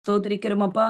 ஸ்தோத்திரிக்கிறோம் அப்பா.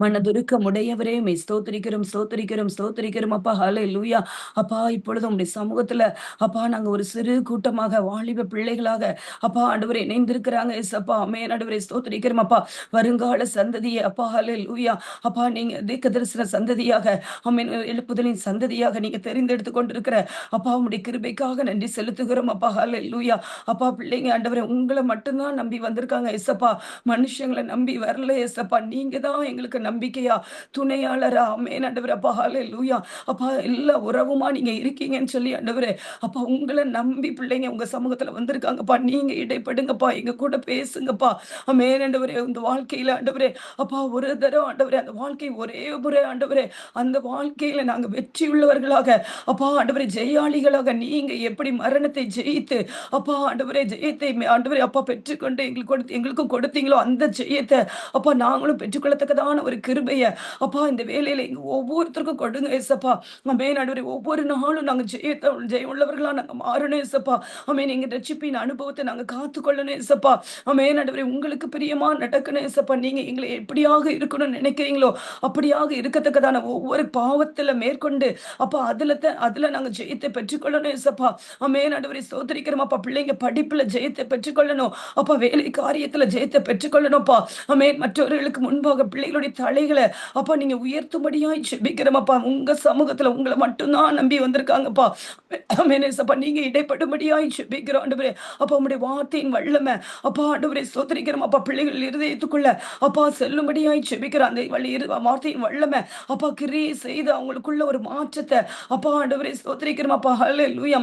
மனதுருக்கம் உடையவரே உம்மை ஸ்தோத்திரிக்கிறோம், ஸ்தோத்திரிக்கிறோம், ஸ்தோத்திரிக்கிறோம் அப்பா. ஹல்லேலூயா. அப்பா இப்பொழுது உம்முடைய சமூகத்துல அப்பா நாங்க ஒரு சிறு கூட்டமாக வாலிப பிள்ளைகளாக அப்பா ஆண்டவரே இணைந்திருக்கிறாங்க ஏசப்பா. ஆமென் ஆண்டவரே ஸ்தோத்திரிக்கிறோம் அப்பா. வருங்கால சந்ததியே அப்பா ஹல்லேலூயா. அப்பா நீங்க தீர்க்கதரிசன சந்ததியாக ஆமென் எழுப்புதலின் சந்ததியாக நீங்க தெரிந்தெடுத்துக் கொண்டிருக்கிற அப்பா உம்முடைய கிருபைக்காக நன்றி செலுத்துகிறோம் அப்பா. ஹல்லேலூயா. அப்பா பிள்ளைங்க ஆண்டவரே உங்கள மட்டும் தான் நம்பி வந்திருக்காங்க ஏசப்பா. மனுஷங்கள நம்பி வரல ஏசப்பா. நீங்க தான் எங்களுக்கு நம்பிக்கையா, துணையாளரா ஆமென் ஆண்டவரே. அப்பா ஹல்லேலூயா. அப்பா எல்லா உறவுமா நீங்க இருக்கீங்கன்னு சொல்லி ஆண்டவரே, அப்பா உங்கள நம்பி பிள்ளைங்க உங்க சமூகத்துல வந்திருக்காங்கப்பா. நீங்க இடைப்படுங்கப்பா. எங்க கூட பேசுங்கப்பா. ஆமென் ஆண்டவரே. இந்த வாழ்க்கையில ஆண்டவரே, அப்பா ஒரு தடவ ஆண்டவரே அந்த வாழ்க்கை ஒரே முறை ஆண்டவரே, அந்த வாழ்க்கையில நாங்க வெற்றி உள்ளவர்களாக அப்பா ஆண்டவரே ஜெயாளிகளாக நீங்க எப்படி மரணத்தை ஜெயித்து அப்பா ஆண்டவரே ஜெயத்தை ஆண்டவரே அப்பா பெற்றுக்கொண்டு எங்களுக்கும் கொடுத்தீங்களோ அந்த ஜெயத்தை அப்பா நாங்களும் பெற்றுக்கொள்ளத்தக்கதான ஒரு கிருபைய அப்பா இந்த வேலையில எங்க ஒவ்வொருத்தருக்கும் கொடுங்க ஏசப்பா. ஆமென் ஆண்டவரே. ஒவ்வொரு நாளும் நாங்க ஜெயம் உள்ளவர்களா நாங்க மாறணும் ஏசப்பா. ஆமென். எங்க ரட்சிப்பின் அனுபவத்தை நாங்க காத்துக்கொள்ளணும் ஏசப்பா. ஆமென் ஆண்டவரே. உங்களுக்கு பிரியமா நடக்கணும் ஏசப்பா. நீங்க எங்களை எப்படியாக இருக்கணும்னு நினைக்கிறீங்களோ அப்படியாக இருக்கத்தக்கதான ஒவ்வொரு பாவத்துல மேற்கொண்டு அப்பா அதுல நாங்க ஜெயத்தை பெற்றுக்கொள்ளணும் ஏசப்பா. ஆமென் ஆண்டவரே ஸ்தோத்திரிக்கிறோம் அப்பா. பிள்ளைங்க படிப்புல ஜெயத்தை பெற்றுக்கொள்ளணும் அப்பா. வேலை காரியத்துல ஜெயத்தை பெற்றுக்கொள்ளணும்ப்பா. ஆமென். மற்றவர்களுக்கு முன்பாக பிள்ளைகளுடைய தலைகளை அப்பா நீங்க உயர்த்தும்படியாய் ஜெபிக்கிறோம் அப்பா. உங்க சமூகத்துல உங்களை மட்டும்தான் நம்பி வந்திருக்காங்கப்பா. ஆமென் ஏசப்பா. நீங்க இடைப்படும்படியாய் ஜெபிக்கிறோம் ஆண்டவரே. அப்பா உம்முடைய வார்த்தையின் வல்லமை அப்பா ஆண்டவரே ஸ்தோத்திரிக்கிறோம் அப்பா. பிள்ளைகள் இருதயத்துக்குள்ள அப்பா செல்லும்படியாய் ஜெபிக்கிறோம். அந்த வார்த்தையின் வல்லமை அப்பா கிரியை செய்து அவங்களுக்குள்ள ஒரு மாற்றத்தை அப்பா ஆண்டவரே ஸ்தோத்திரிக்கிறோம் அப்பா. ஹல்லேலூயா.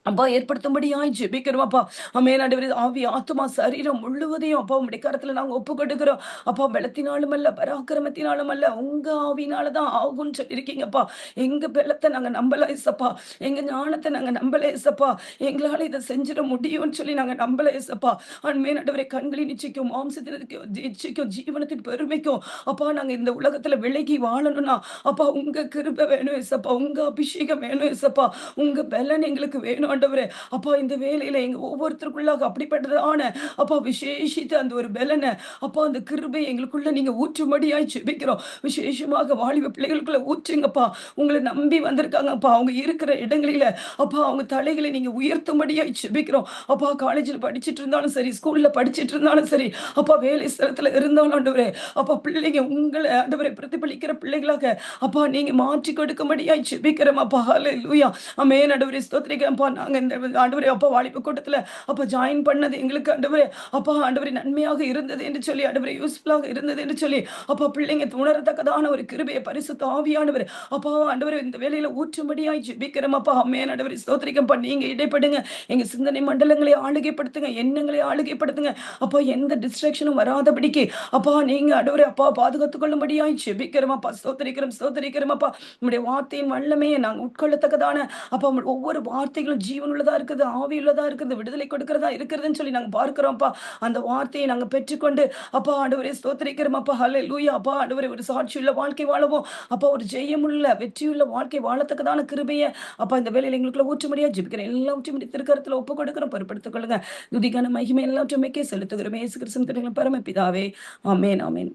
அப்பா ஏற்படுத்தும்படியாய் ஜெபிக்கிறோம் அப்பா. ஆமென் ஆண்டவரே. ஆவி, ஆத்துமா, சரீரம் முழுவதையும் அப்பா உம்முடைய கரத்துல நாங்க ஒப்பு கொடுக்கிறோம் அப்பா. பலத்தினாலும் அல்ல, பராக்கிரமத்தினாலும் அல்ல, உங்க ஆவியினால தான் ஆகும்னு சொல்லியிருக்கீங்கப்பா. எங்க பலத்தை நாங்க நம்பல ஏசப்பா. எங்க ஞானத்தை நாங்க நம்பல ஏசப்பா. எங்களால இதை செஞ்சிட முடியும்னு சொல்லி நாங்க நம்பல ஏசப்பா. ஆமென் ஆண்டவரே. கண்களின் இச்சைக்கும் மாம்சத்தின் இச்சைக்கும் ஜீவனத்தின் பெருமைக்கும் அப்பா நாங்க இந்த உலகத்துல விலகி வாழணும்னா அப்பா உங்க கிருபை வேணும் ஏசப்பா. உங்க அபிஷேகம் வேணும் ஏசப்பா. உங்க பலன் எங்களுக்கு வேணும் ஆண்டவரே. அப்பா இந்த வேலையில எங்க ஒவ்வொருத்தருக்குள்ளாக அப்படிப்பட்டதான அப்பா விசேஷித்த அந்த ஒரு பலனை அப்பா அந்த கிருபை எங்களுக்குள்ள நீங்க ஊற்றும்படியாய் ஜெபிக்கிறோம். விசேஷமாக வாலிப பிள்ளைகளுக்குள்ள ஊற்றுங்கப்பா. உங்களை நம்பி வந்திருக்காங்கப்பா. அவங்க இருக்கிற இடங்களில அப்பா அவங்க தலைகளை நீங்க உயர்த்தும்படியாய் ஜெபிக்கிறோம் அப்பா. காலேஜில் படிச்சிட்டு இருந்தாலும் சரி, ஸ்கூல்ல படிச்சிட்டு இருந்தாலும் சரி, அப்பா வேலை ஸ்தலத்துல இருந்தாலும் ஆண்டவரே அப்பா பிள்ளைங்க உங்களை ஆண்டவரை பிரதிபலிக்கிற பிள்ளைகளாக அப்பா நீங்க மாற்றி கொடுக்கும்படியாய் ஜெபிக்கிறோம் அப்பா. ஹல்லேலூயா. ஆமென் ஆண்டவரே ஸ்தோத்திரிக்கிறேன்ப்பா. நாங்க இந்த ஆண்டவரே அப்பா வாலிப கூட்டத்துல அப்பா ஜாயின் பண்ணது எங்களுக்கு ஆண்டவரே அப்பா ஆண்டவரே நன்மையாக இருந்தது என்று சொல்லி ஆண்டவரே யூஸ்ஃபுல்லாக இருந்தது என்று சொல்லி அப்பா பிள்ளைங்க உணரத்தக்கதான ஒரு கிருபையை பரிசுத்த ஆவியானவர் அப்பா ஆண்டவரே இந்த வேலையில ஊற்றும்படியாய் ஜெபிக்கிறோம் அப்பா. ஆமென் ஆண்டவரே ஸ்தோத்திரிக்கப்பா. நீங்க இடைப்படுங்க. எங்க சிந்தனை மண்டலங்களை ஆளுகைப்படுத்துங்க, எண்ணங்களை ஆளுகைப்படுத்துங்க அப்பா. எந்த டிஸ்ட்ராக்ஷனும் வராதபடிக்கு அப்பா நீங்க ஆண்டவரே அப்பா பாதுகாத்துக் கொள்ளும்படியாய் ஜெபிக்கிறோம் அப்பா. ஸ்தோத்திரிக்கிறோம், ஸ்தோத்திரிக்கிறோம் அப்பா. உம்முடைய வார்த்தையின் வல்லமையை நாங்க உட்கொள்ளத்தக்கதான அப்பா ஒவ்வொரு வார்த்தைகளும் ஜீவனுள்ளதா இருக்குது, ஆவியுள்ளதா இருக்குது, விடுதலை கொடுக்கிறதா இருக்கிறதுன்னு சொல்லி நாங்க பார்க்கிறோம்ப்பா. அந்த வார்த்தையை நாங்க பெற்றுக்கொண்டு அப்பா ஆண்டவரே ஸ்தோத்திரிக்கிறோம் அப்பா. ஹல்லேலூயா. அப்பா ஆண்டவரே ஒரு சாட்சியுள்ள வாழ்க்கை வாழவும் அப்பா ஒரு ஜெயமுள்ள வெற்றியுள்ள வாழ்க்கை வாழத்தக்கதான கிருபையை அப்பா இந்த வேலையில எங்களுக்குள்ள ஊற்றும்படியா ஜெபிக்கிறேன். எல்லாவற்றையும் உம்முடைய திருக்கரத்துல ஒப்பு கொடுக்கிறோம். பொறுப்படுத்திக் கொள்ளுங்க. துதிக்கான மகிமை எல்லாவற்றையும் உமக்கே செலுத்துகிறோம். இயேசு கிறிஸ்துவின் பரமபிதாவே. ஆமென், ஆமென்.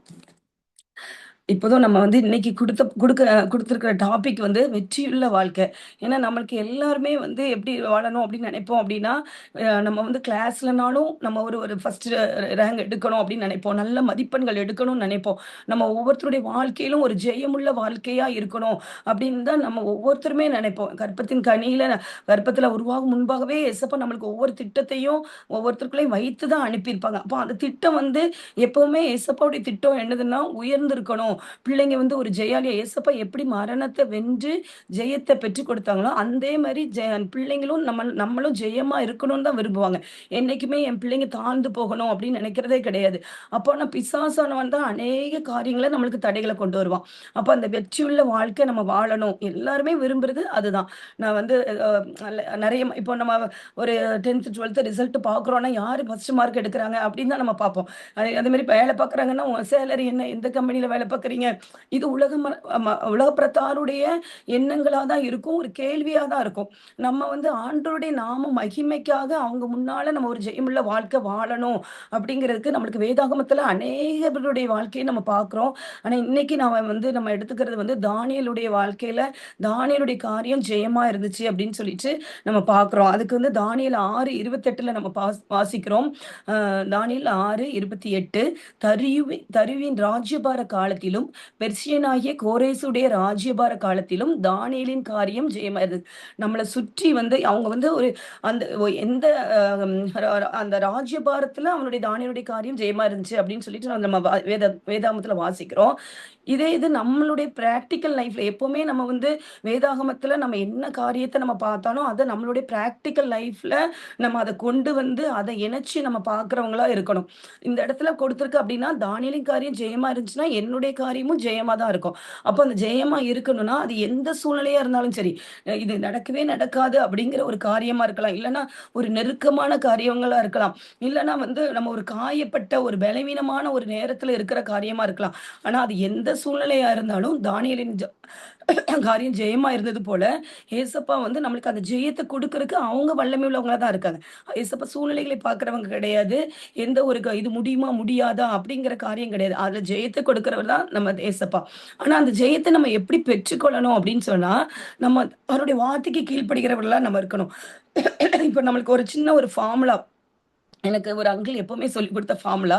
இப்போதான் நம்ம வந்து இன்னைக்கு குடுத்திருக்கிற டாபிக் வந்து வெற்றியுள்ள வாழ்க்கை. ஏன்னா, நம்மளுக்கு எல்லாருமே வந்து எப்படி வாழணும் அப்படின்னு நினைப்போம் அப்படின்னா, நம்ம வந்து கிளாஸ்லனாலும் நம்ம ஒரு ஒரு ஃபர்ஸ்ட் ரேங்க் எடுக்கணும் அப்படின்னு நினைப்போம். நல்ல மதிப்பெண்கள் எடுக்கணும்னு நினைப்போம். நம்ம ஒவ்வொருத்தருடைய வாழ்க்கையிலும் ஒரு ஜெயமுள்ள வாழ்க்கையா இருக்கணும் அப்படின்னு தான் நம்ம ஒவ்வொருத்தருமே நினைப்போம். கர்ப்பத்துல உருவாகும் முன்பாகவே இயேசப்பா நம்மளுக்கு ஒவ்வொரு திட்டத்தையும் ஒவ்வொருத்தருக்குள்ளேயும் வைத்து தான் அனுப்பியிருப்பாங்க. அப்போ அந்த திட்டம் வந்து எப்பவுமே இயேசப்பாவுடைய திட்டம் என்னதுன்னா உயர்ந்திருக்கணும். பிள்ளைங்க வந்து ஒரு ஜெயாலியா ஏசப்பா எப்படி மரணத்தை வென்று ஜெயத்தை பெற்றுக் கொடுத்தாங்களோ அதே மாதிரி பிள்ளைங்களும் நம்மளும் ஜெயமா இருக்கணும்னு தான் விரும்புவாங்க. என்னைக்குமே என் பிள்ளைங்க தாழ்ந்து போகணும் அப்படின்னு நினைக்கிறதே கிடையாது. அப்போ நான் பிசாசானவன் தான் அநேக காரியங்களை நம்மளுக்கு தடைகளை கொண்டு வருவான். அப்ப அந்த வெற்றியுள்ள வாழ்க்கை நம்ம வாழணும் எல்லாருமே விரும்புறது அதுதான். நான் வந்து நிறைய இப்போ நம்ம ஒரு 10th 12th ரிசல்ட் பாக்குறோம்னா யாரு ஃபர்ஸ்ட் மார்க் எடுக்கிறாங்க அப்படின்னு தான் நம்ம பார்ப்போம். அதே மாதிரி வேலை பார்க்குறாங்கன்னா உங்க சேலரி என்ன, எந்த கம்பெனில வேலை பார்க்குறீங்க, பார்க்குறீங்க? இது உலகப்பிரத்தாருடைய எண்ணங்களா தான் இருக்கும். ஒரு கேள்வியா தான் இருக்கும். நம்ம வந்து ஆண்டவருடைய நாம மகிமைக்காக அவங்க முன்னால நம்ம ஒரு ஜெயமுள்ள வாழ்க்கை வாழணும் அப்படிங்கிறதுக்கு நம்மளுக்கு வேதாகமத்துல அநேக பேருடைய வாழ்க்கைய நம்ம பார்க்குறோம். ஆனா இன்னைக்கு நாம வந்து நம்ம எடுத்துக்கிறது வந்து தானியேலுடைய வாழ்க்கையில தானியேலுடைய காரியம் ஜெயமா இருந்துச்சு அப்படின்னு சொல்லிட்டு நம்ம பார்க்குறோம். அதுக்கு வந்து தானியேல் 6:28ல நம்ம வாசிக்கிறோம். தானியேல் 6:28 தரியுவின் ராஜ்யபார காலத்திலும் பெர்சியனாகிய கோரேசுடைய ராஜ்யபார காலத்திலும் தானியேலின் காரியம் ஜெயமாயிருந்தது. நம்மள சுற்றி வந்து அவங்க வந்து ஒரு அந்த எந்த அந்த ராஜ்யபாரத்துல அவனுடைய தானியேலுடைய காரியம் ஜெயமா இருந்துச்சு அப்படின்னு சொல்லிட்டு நம்ம வேதாகமத்துல வாசிக்கிறோம். இதே இது நம்மளுடைய பிராக்டிகல் லைஃப்ல எப்பவுமே நம்ம வந்து வேதாகமத்துல நம்ம என்ன காரியத்த நம்ம பார்த்தாலும் அத நம்மளுடைய பிராக்டிகல் லைஃப்ல நம்ம அத கொண்டு வந்து அத இணைச்சு நம்ம பார்க்கிறவங்களா இருக்கணும். இந்த இடத்துல கொடுத்திருக்கு அப்படின்னா, தானியேலின் காரியம் ஜெயமா இருந்துச்சுன்னா, என்னுடைய காரியமும் ஜெயமா தான் இருக்கும். அப்ப அந்த ஜெயமா இருக்கணும்னா, அது எந்த சூழ்நிலையா இருந்தாலும் சரி, இது நடக்கவே நடக்காது அப்படிங்கிற ஒரு காரியமா இருக்கலாம். இல்லன்னா ஒரு நெருக்கமான காரியங்களா இருக்கலாம். இல்லன்னா வந்து நம்ம ஒரு காயப்பட்ட, ஒரு பலவீனமான ஒரு நேரத்துல இருக்கிற காரியமா இருக்கலாம். ஆனா அது எந்த சூழ்நிலையா இருந்தாலும் தானியேலின் காரியம் ஜெயமா இருந்தது போல, ஏசப்பா வந்து நம்மளுக்கு அந்த ஜெயத்த குடுக்கறக்கு அவங்க வல்லமை உள்ளவங்களா தான் இருக்காங்க. ஏசப்பா சூழ்நிலைகளை பார்க்கிறவங்க கிடையாது. எந்த ஒரு இது முடியுமா? முடியாதா? அப்படிங்கிற காரியம் கிடையாது. அதுல ஜெயத்த கொடுக்கிறவர் தான் நம்ம ஏசப்பா. ஆனா அந்த ஜெயத்த நம்ம எப்படி பெற்றுக்கொள்ளணும் அப்படின்னு சொன்னா, நம்ம அவருடைய வார்த்தைக்கு கீழ்ப்படிகிறவர்களா நம்ம இருக்கணும். இப்ப நம்மளுக்கு ஒரு சின்ன ஒரு ஃபார்முலா எனக்கு ஒரு அங்கிள் எப்பவுமே சொல்லிக் குடுத்த ஃபார்முலா,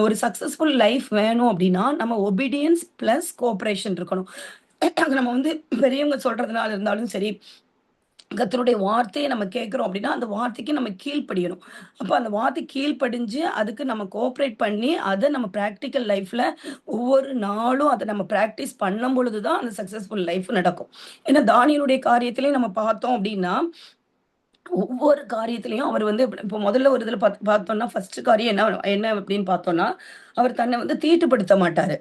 ஒரு சக்சஸ்ஃபுல் லைஃப் வேணும் அப்டின்னா, நம்ம ஒபீடியன்ஸ் பிளஸ் கோஆப்பரேஷன் இருக்கணும். அது நம்ம வந்து பெரியவங்க சொல்றதுனால இருந்தாலும் சரி, கர்த்தருடைய வார்த்தைய நம்ம கேட்கிறோம் அப்டின்னா, அந்த வார்த்தைக்கு நம்ம கீழ்ப்படியணும். அப்ப அந்த வார்த்தைக்கு கீழ்ப்படிஞ்சு, அதுக்கு நம்ம கோஆப்பரேட் பண்ணி, அத நம்ம பிராக்டிகல் லைஃப்ல ஒவ்வொரு நாளும் அத நம்ம பிராக்டிஸ் பண்ணும் பொழுது தான் அந்த சக்சஸ்ஃபுல் லைஃப் நடக்கும். ஏன்னா தானியேலுடைய காரியத்திலயும் நம்ம பார்த்தோம் அப்டின்னா, ஒவ்வொரு காரியத்திலயும் அவர் வந்து இப்போ முதல்ல ஒரு இதுல பார்த்தோம்னா, ஃபர்ஸ்ட் காரியம் என்ன என்ன அப்படின்னு பார்த்தோம்னா, அவர் தன்னை வந்து தீட்டுப்படுத்த மாட்டாரு.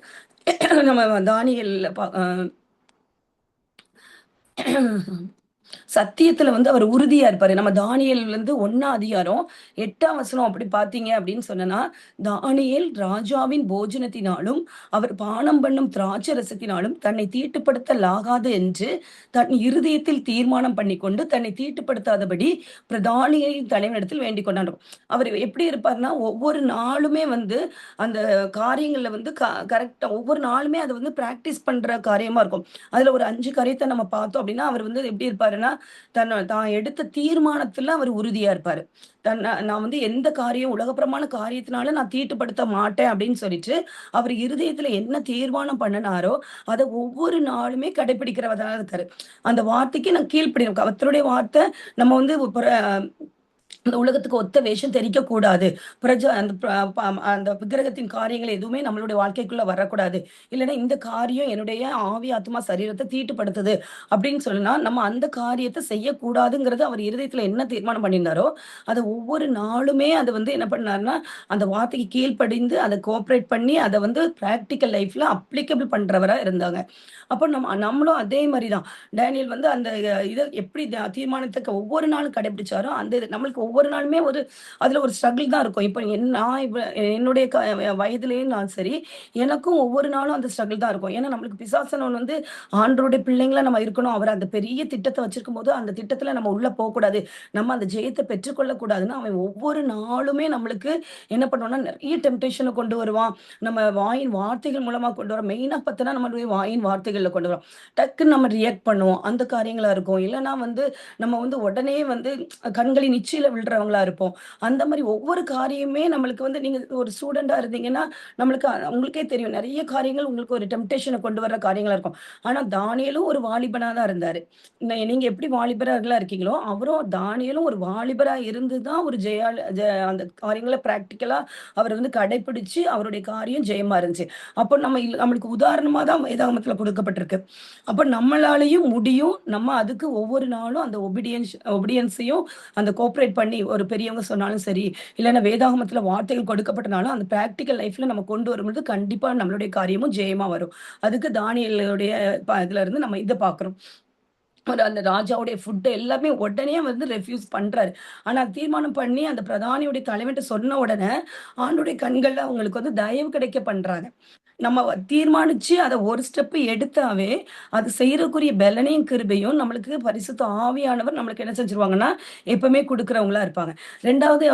நம்ம தானியேல்ல சத்தியத்துல வந்து அவர் உறுதியா இருப்பாரு. நம்ம தானியேல் வந்து 1ஆம் அதிகாரம் 8ஆம் வசனம் அப்படி பார்த்தீங்க அப்படின்னு சொன்னனா, தானியேல் ராஜாவின் போஜனத்தினாலும், அவர் பானம் பண்ணும் திராட்சை ரசத்தினாலும் தன்னை தீட்டுப்படுத்தலாகாது என்று தன் இருதயத்தில் தீர்மானம் பண்ணிக்கொண்டு, தன்னை தீட்டுப்படுத்தாதபடி பிரதானியின் தலைவனிடத்தில் வேண்டிக் கொண்டான். அவர் எப்படி இருப்பார்ன்னா, ஒவ்வொரு நாளுமே வந்து அந்த காரியங்கள்ல வந்து கரெக்ட்டா ஒவ்வொரு நாளுமே அத வந்து பிராக்டிஸ் பண்ற காரியமா இருக்கும். அதுல ஒரு 5 காரியத்த நம்ம பார்த்தோம் அப்படின்னா, அவர் வந்து எப்படி இருப்பாருன்னா, தான் எடுத்த தீர்மானத்துல அவர் உறுதியா இருப்பாரு. நான் வந்து எந்த காரியம் உலகப்பிரமாண காரியத்தினால நான் தீட்டுப்படுத்த மாட்டேன் அப்படின்னு சொல்லிட்டு, அவர் இருதயத்துல என்ன தீர்மானம் பண்ணுனாரோ, அத ஒவ்வொரு நாளுமே கடைபிடிக்கிறவரா இருக்காரு. அந்த வார்த்தைக்கு நான் கீழ்ப்படியணும். கர்த்தருடைய வார்த்தை நம்ம வந்து அந்த உலகத்துக்கு ஒத்த வேஷம் தெரிக்கக் கூடாது. அந்த அந்த விக்கிரகத்தின் காரியங்கள் எதுவுமே நம்மளுடைய வாழ்க்கைக்குள்ள வரக்கூடாது. இல்லன்னா இந்த காரியம் என்னுடைய ஆவி, ஆத்துமா, சரீரத்த தீட்டுப்படுத்துது அப்படின்னு சொன்னா, நம்ம அந்த காரியத்த செய்யக்கூடாதுங்கிறது அவர் இருதயத்துல என்ன தீர்மானம் பண்ணியிருந்தாரோ, அத ஒவ்வொரு நாளுமே அத வந்து என்ன பண்ணாருன்னா, அந்த வார்த்தைக்கு கீழ்ப்படிந்து, அத கோஆப்பரேட் பண்ணி, அத வந்து பிராக்டிகல் லைஃப்ல அப்ளிகபிள் பண்றவரா இருந்தாங்க. அப்ப நம்மளும் அதே மாரி தான். டேனியல் வந்து அந்த இத எப்படி தீர்மானத்துக்கு ஒவ்வொரு நாளும் கடைபிடிச்சாரோ, அந்த இது நம்மளுக்கு ஒவ்வொரு நாளுமே அதுல ஒரு ஸ்ட்ரகிள் தான் இருக்கும். இப்ப நான் என்னுடைய வயதிலேயும் நான் சரி, எனக்கும் ஒவ்வொரு நாளும் அந்த ஸ்ட்ரகிள் தான் இருக்கும். ஏன்னா நம்மளுக்கு பிசாசானவன் வந்து ஆண்டவருடைய பிள்ளைங்களா நம்ம இருக்கணும். அவர் அந்த பெரிய திட்டத்த வச்சிருக்கும்போது, அந்த திட்டத்துல நம்ம உள்ள போக்கூடாது. நம்ம அந்த ஜெயத்த பெற்றுக்கொள்ளக் கூடாதுன்னு, அவன் ஒவ்வொரு நாளுமே நம்மளுக்கு என்ன பண்ணுவான்னா, நெறைய டெம்ப்டேஷன கொண்டு வருவான். நம்ம வாயின் வார்த்தைகள் மூலமா கொண்டு வரோம். மெயினா பார்த்தோன்னா, நம்மளுடைய வாயின் வார்த்தைகள்ல கொண்டு வரோம். டக்குன்னு நம்ம ரியாக்ட் பண்ணுவோம். அந்த காரியங்களா இருக்கும். இல்லன்னா வந்து நம்ம வந்து உடனே வந்து கண்களின் இச்சையில விழுறவங்களா இருப்போம். அந்த மாரி ஒவ்வொரு காரியமே நம்மளுக்கு வந்து நீங்க ஒரு ஸ்டூடெண்ட்டா இருந்தீங்கன்னா, நம்மளுக்கு உங்களுக்கே தெரியும். நெறைய காரியங்கள் உங்களுக்கு ஒரு டெம்ப்டேஷன கொண்டு வர்ற காரியங்களா இருக்கும். ஆனா தானியேலும் ஒரு வாலிபனா தான் இருந்தாரு. நீங்க எப்படி வாலிபர்களா இருக்கீங்களோ, அவரும் தானியேலும் ஒரு வாலிபரா இருந்து தான் ஒரு அந்த காரியங்கள பிராக்டிகலா அவர் வந்து கடைபிடிச்சு அவருடைய காரியம் ஜெயமா இருந்துச்சு. அப்போ நம்மளுக்கு உதாரணமா தான் வேதாகமத்துல கொடுக்கப்பட்டிருக்கு. அப்ப நம்மளாலயும் முடியும். நம்ம அதுக்கு ஒவ்வொரு நாளும் அந்த ஒபிடியன்ஸையும் அந்த கோஆப்பரேட் பண்ணி ஒரு பெரியவங்க சொன்னாலும் சரி, இல்லன்னா வேதாகமத்துல வார்த்தைகள் கொடுக்கப்பட்டனாலும் அந்த பிராக்டிகல் லைஃப்ல நம்ம கொண்டு வரும்பொழுது கண்டிப்பா நம்மளுடைய காரியமும் ஜெயமா வரும். அதுக்கு தானியேலுடைய இதுல இருந்து நம்ம இத பார்க்கிறோம். அந்த ராஜாவுடைய ஃபுட் எல்லாமே உடனே வந்து ரெஃப்யூஸ் பண்றாரு. ஆனா தீர்மானம் பண்ணி அந்த பிரதானியுடைய தலைவன்ட்ட சொன்ன உடனே, ஆண்டவருடைய கண்கள்ல அவங்களுக்கு வந்து தயவு கிடைக்க பண்றாங்க. நம்ம தீர்மானிச்சு அத ஒரு ஸ்டெப் எடுத்தாவே, அது செய்றக்குரிய பெலனையும், கிருபையும் நம்மளுக்கு பரிசுத்த ஆவியானவர் நம்மளுக்கு என்ன செஞ்சுருவாங்கன்னா, எப்பவுமே குடுக்குறவங்களா இருப்பாங்க. 2வது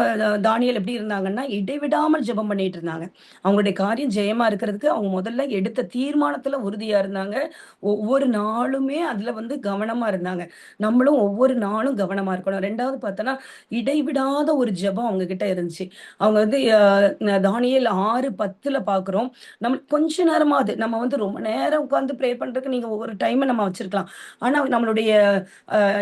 தானியேல் எப்படி இருந்தாங்கன்னா, இடைவிடாமல் ஜெபம் பண்ணிட்டு இருந்தாங்க. அவங்களுடைய காரியம் ஜெயமா இருக்கிறதுக்கு அவங்க முதல்ல எடுத்த தீர்மானத்துல உறுதியா இருந்தாங்க. ஒவ்வொரு நாளுமே அதுல வந்து கவனமா இருந்தாங்க. நம்மளும் ஒவ்வொரு நாளும் கவனமா இருக்கணும். 2வது பார்த்தோன்னா, இடைவிடாத ஒரு ஜெபம் அவங்க கிட்ட இருந்துச்சு. அவங்க வந்து தானியேல் 6:10 பார்க்குறோம். நம்மளுக்கு கொஞ்ச நேரமாவது நம்ம வந்து ரொம்ப நேரம் உட்கார்ந்து ப்ரே பண்றதுக்கு நீங்க ஒவ்வொரு டைம் நம்ம வச்சிருக்கலாம். ஆனா நம்மளுடைய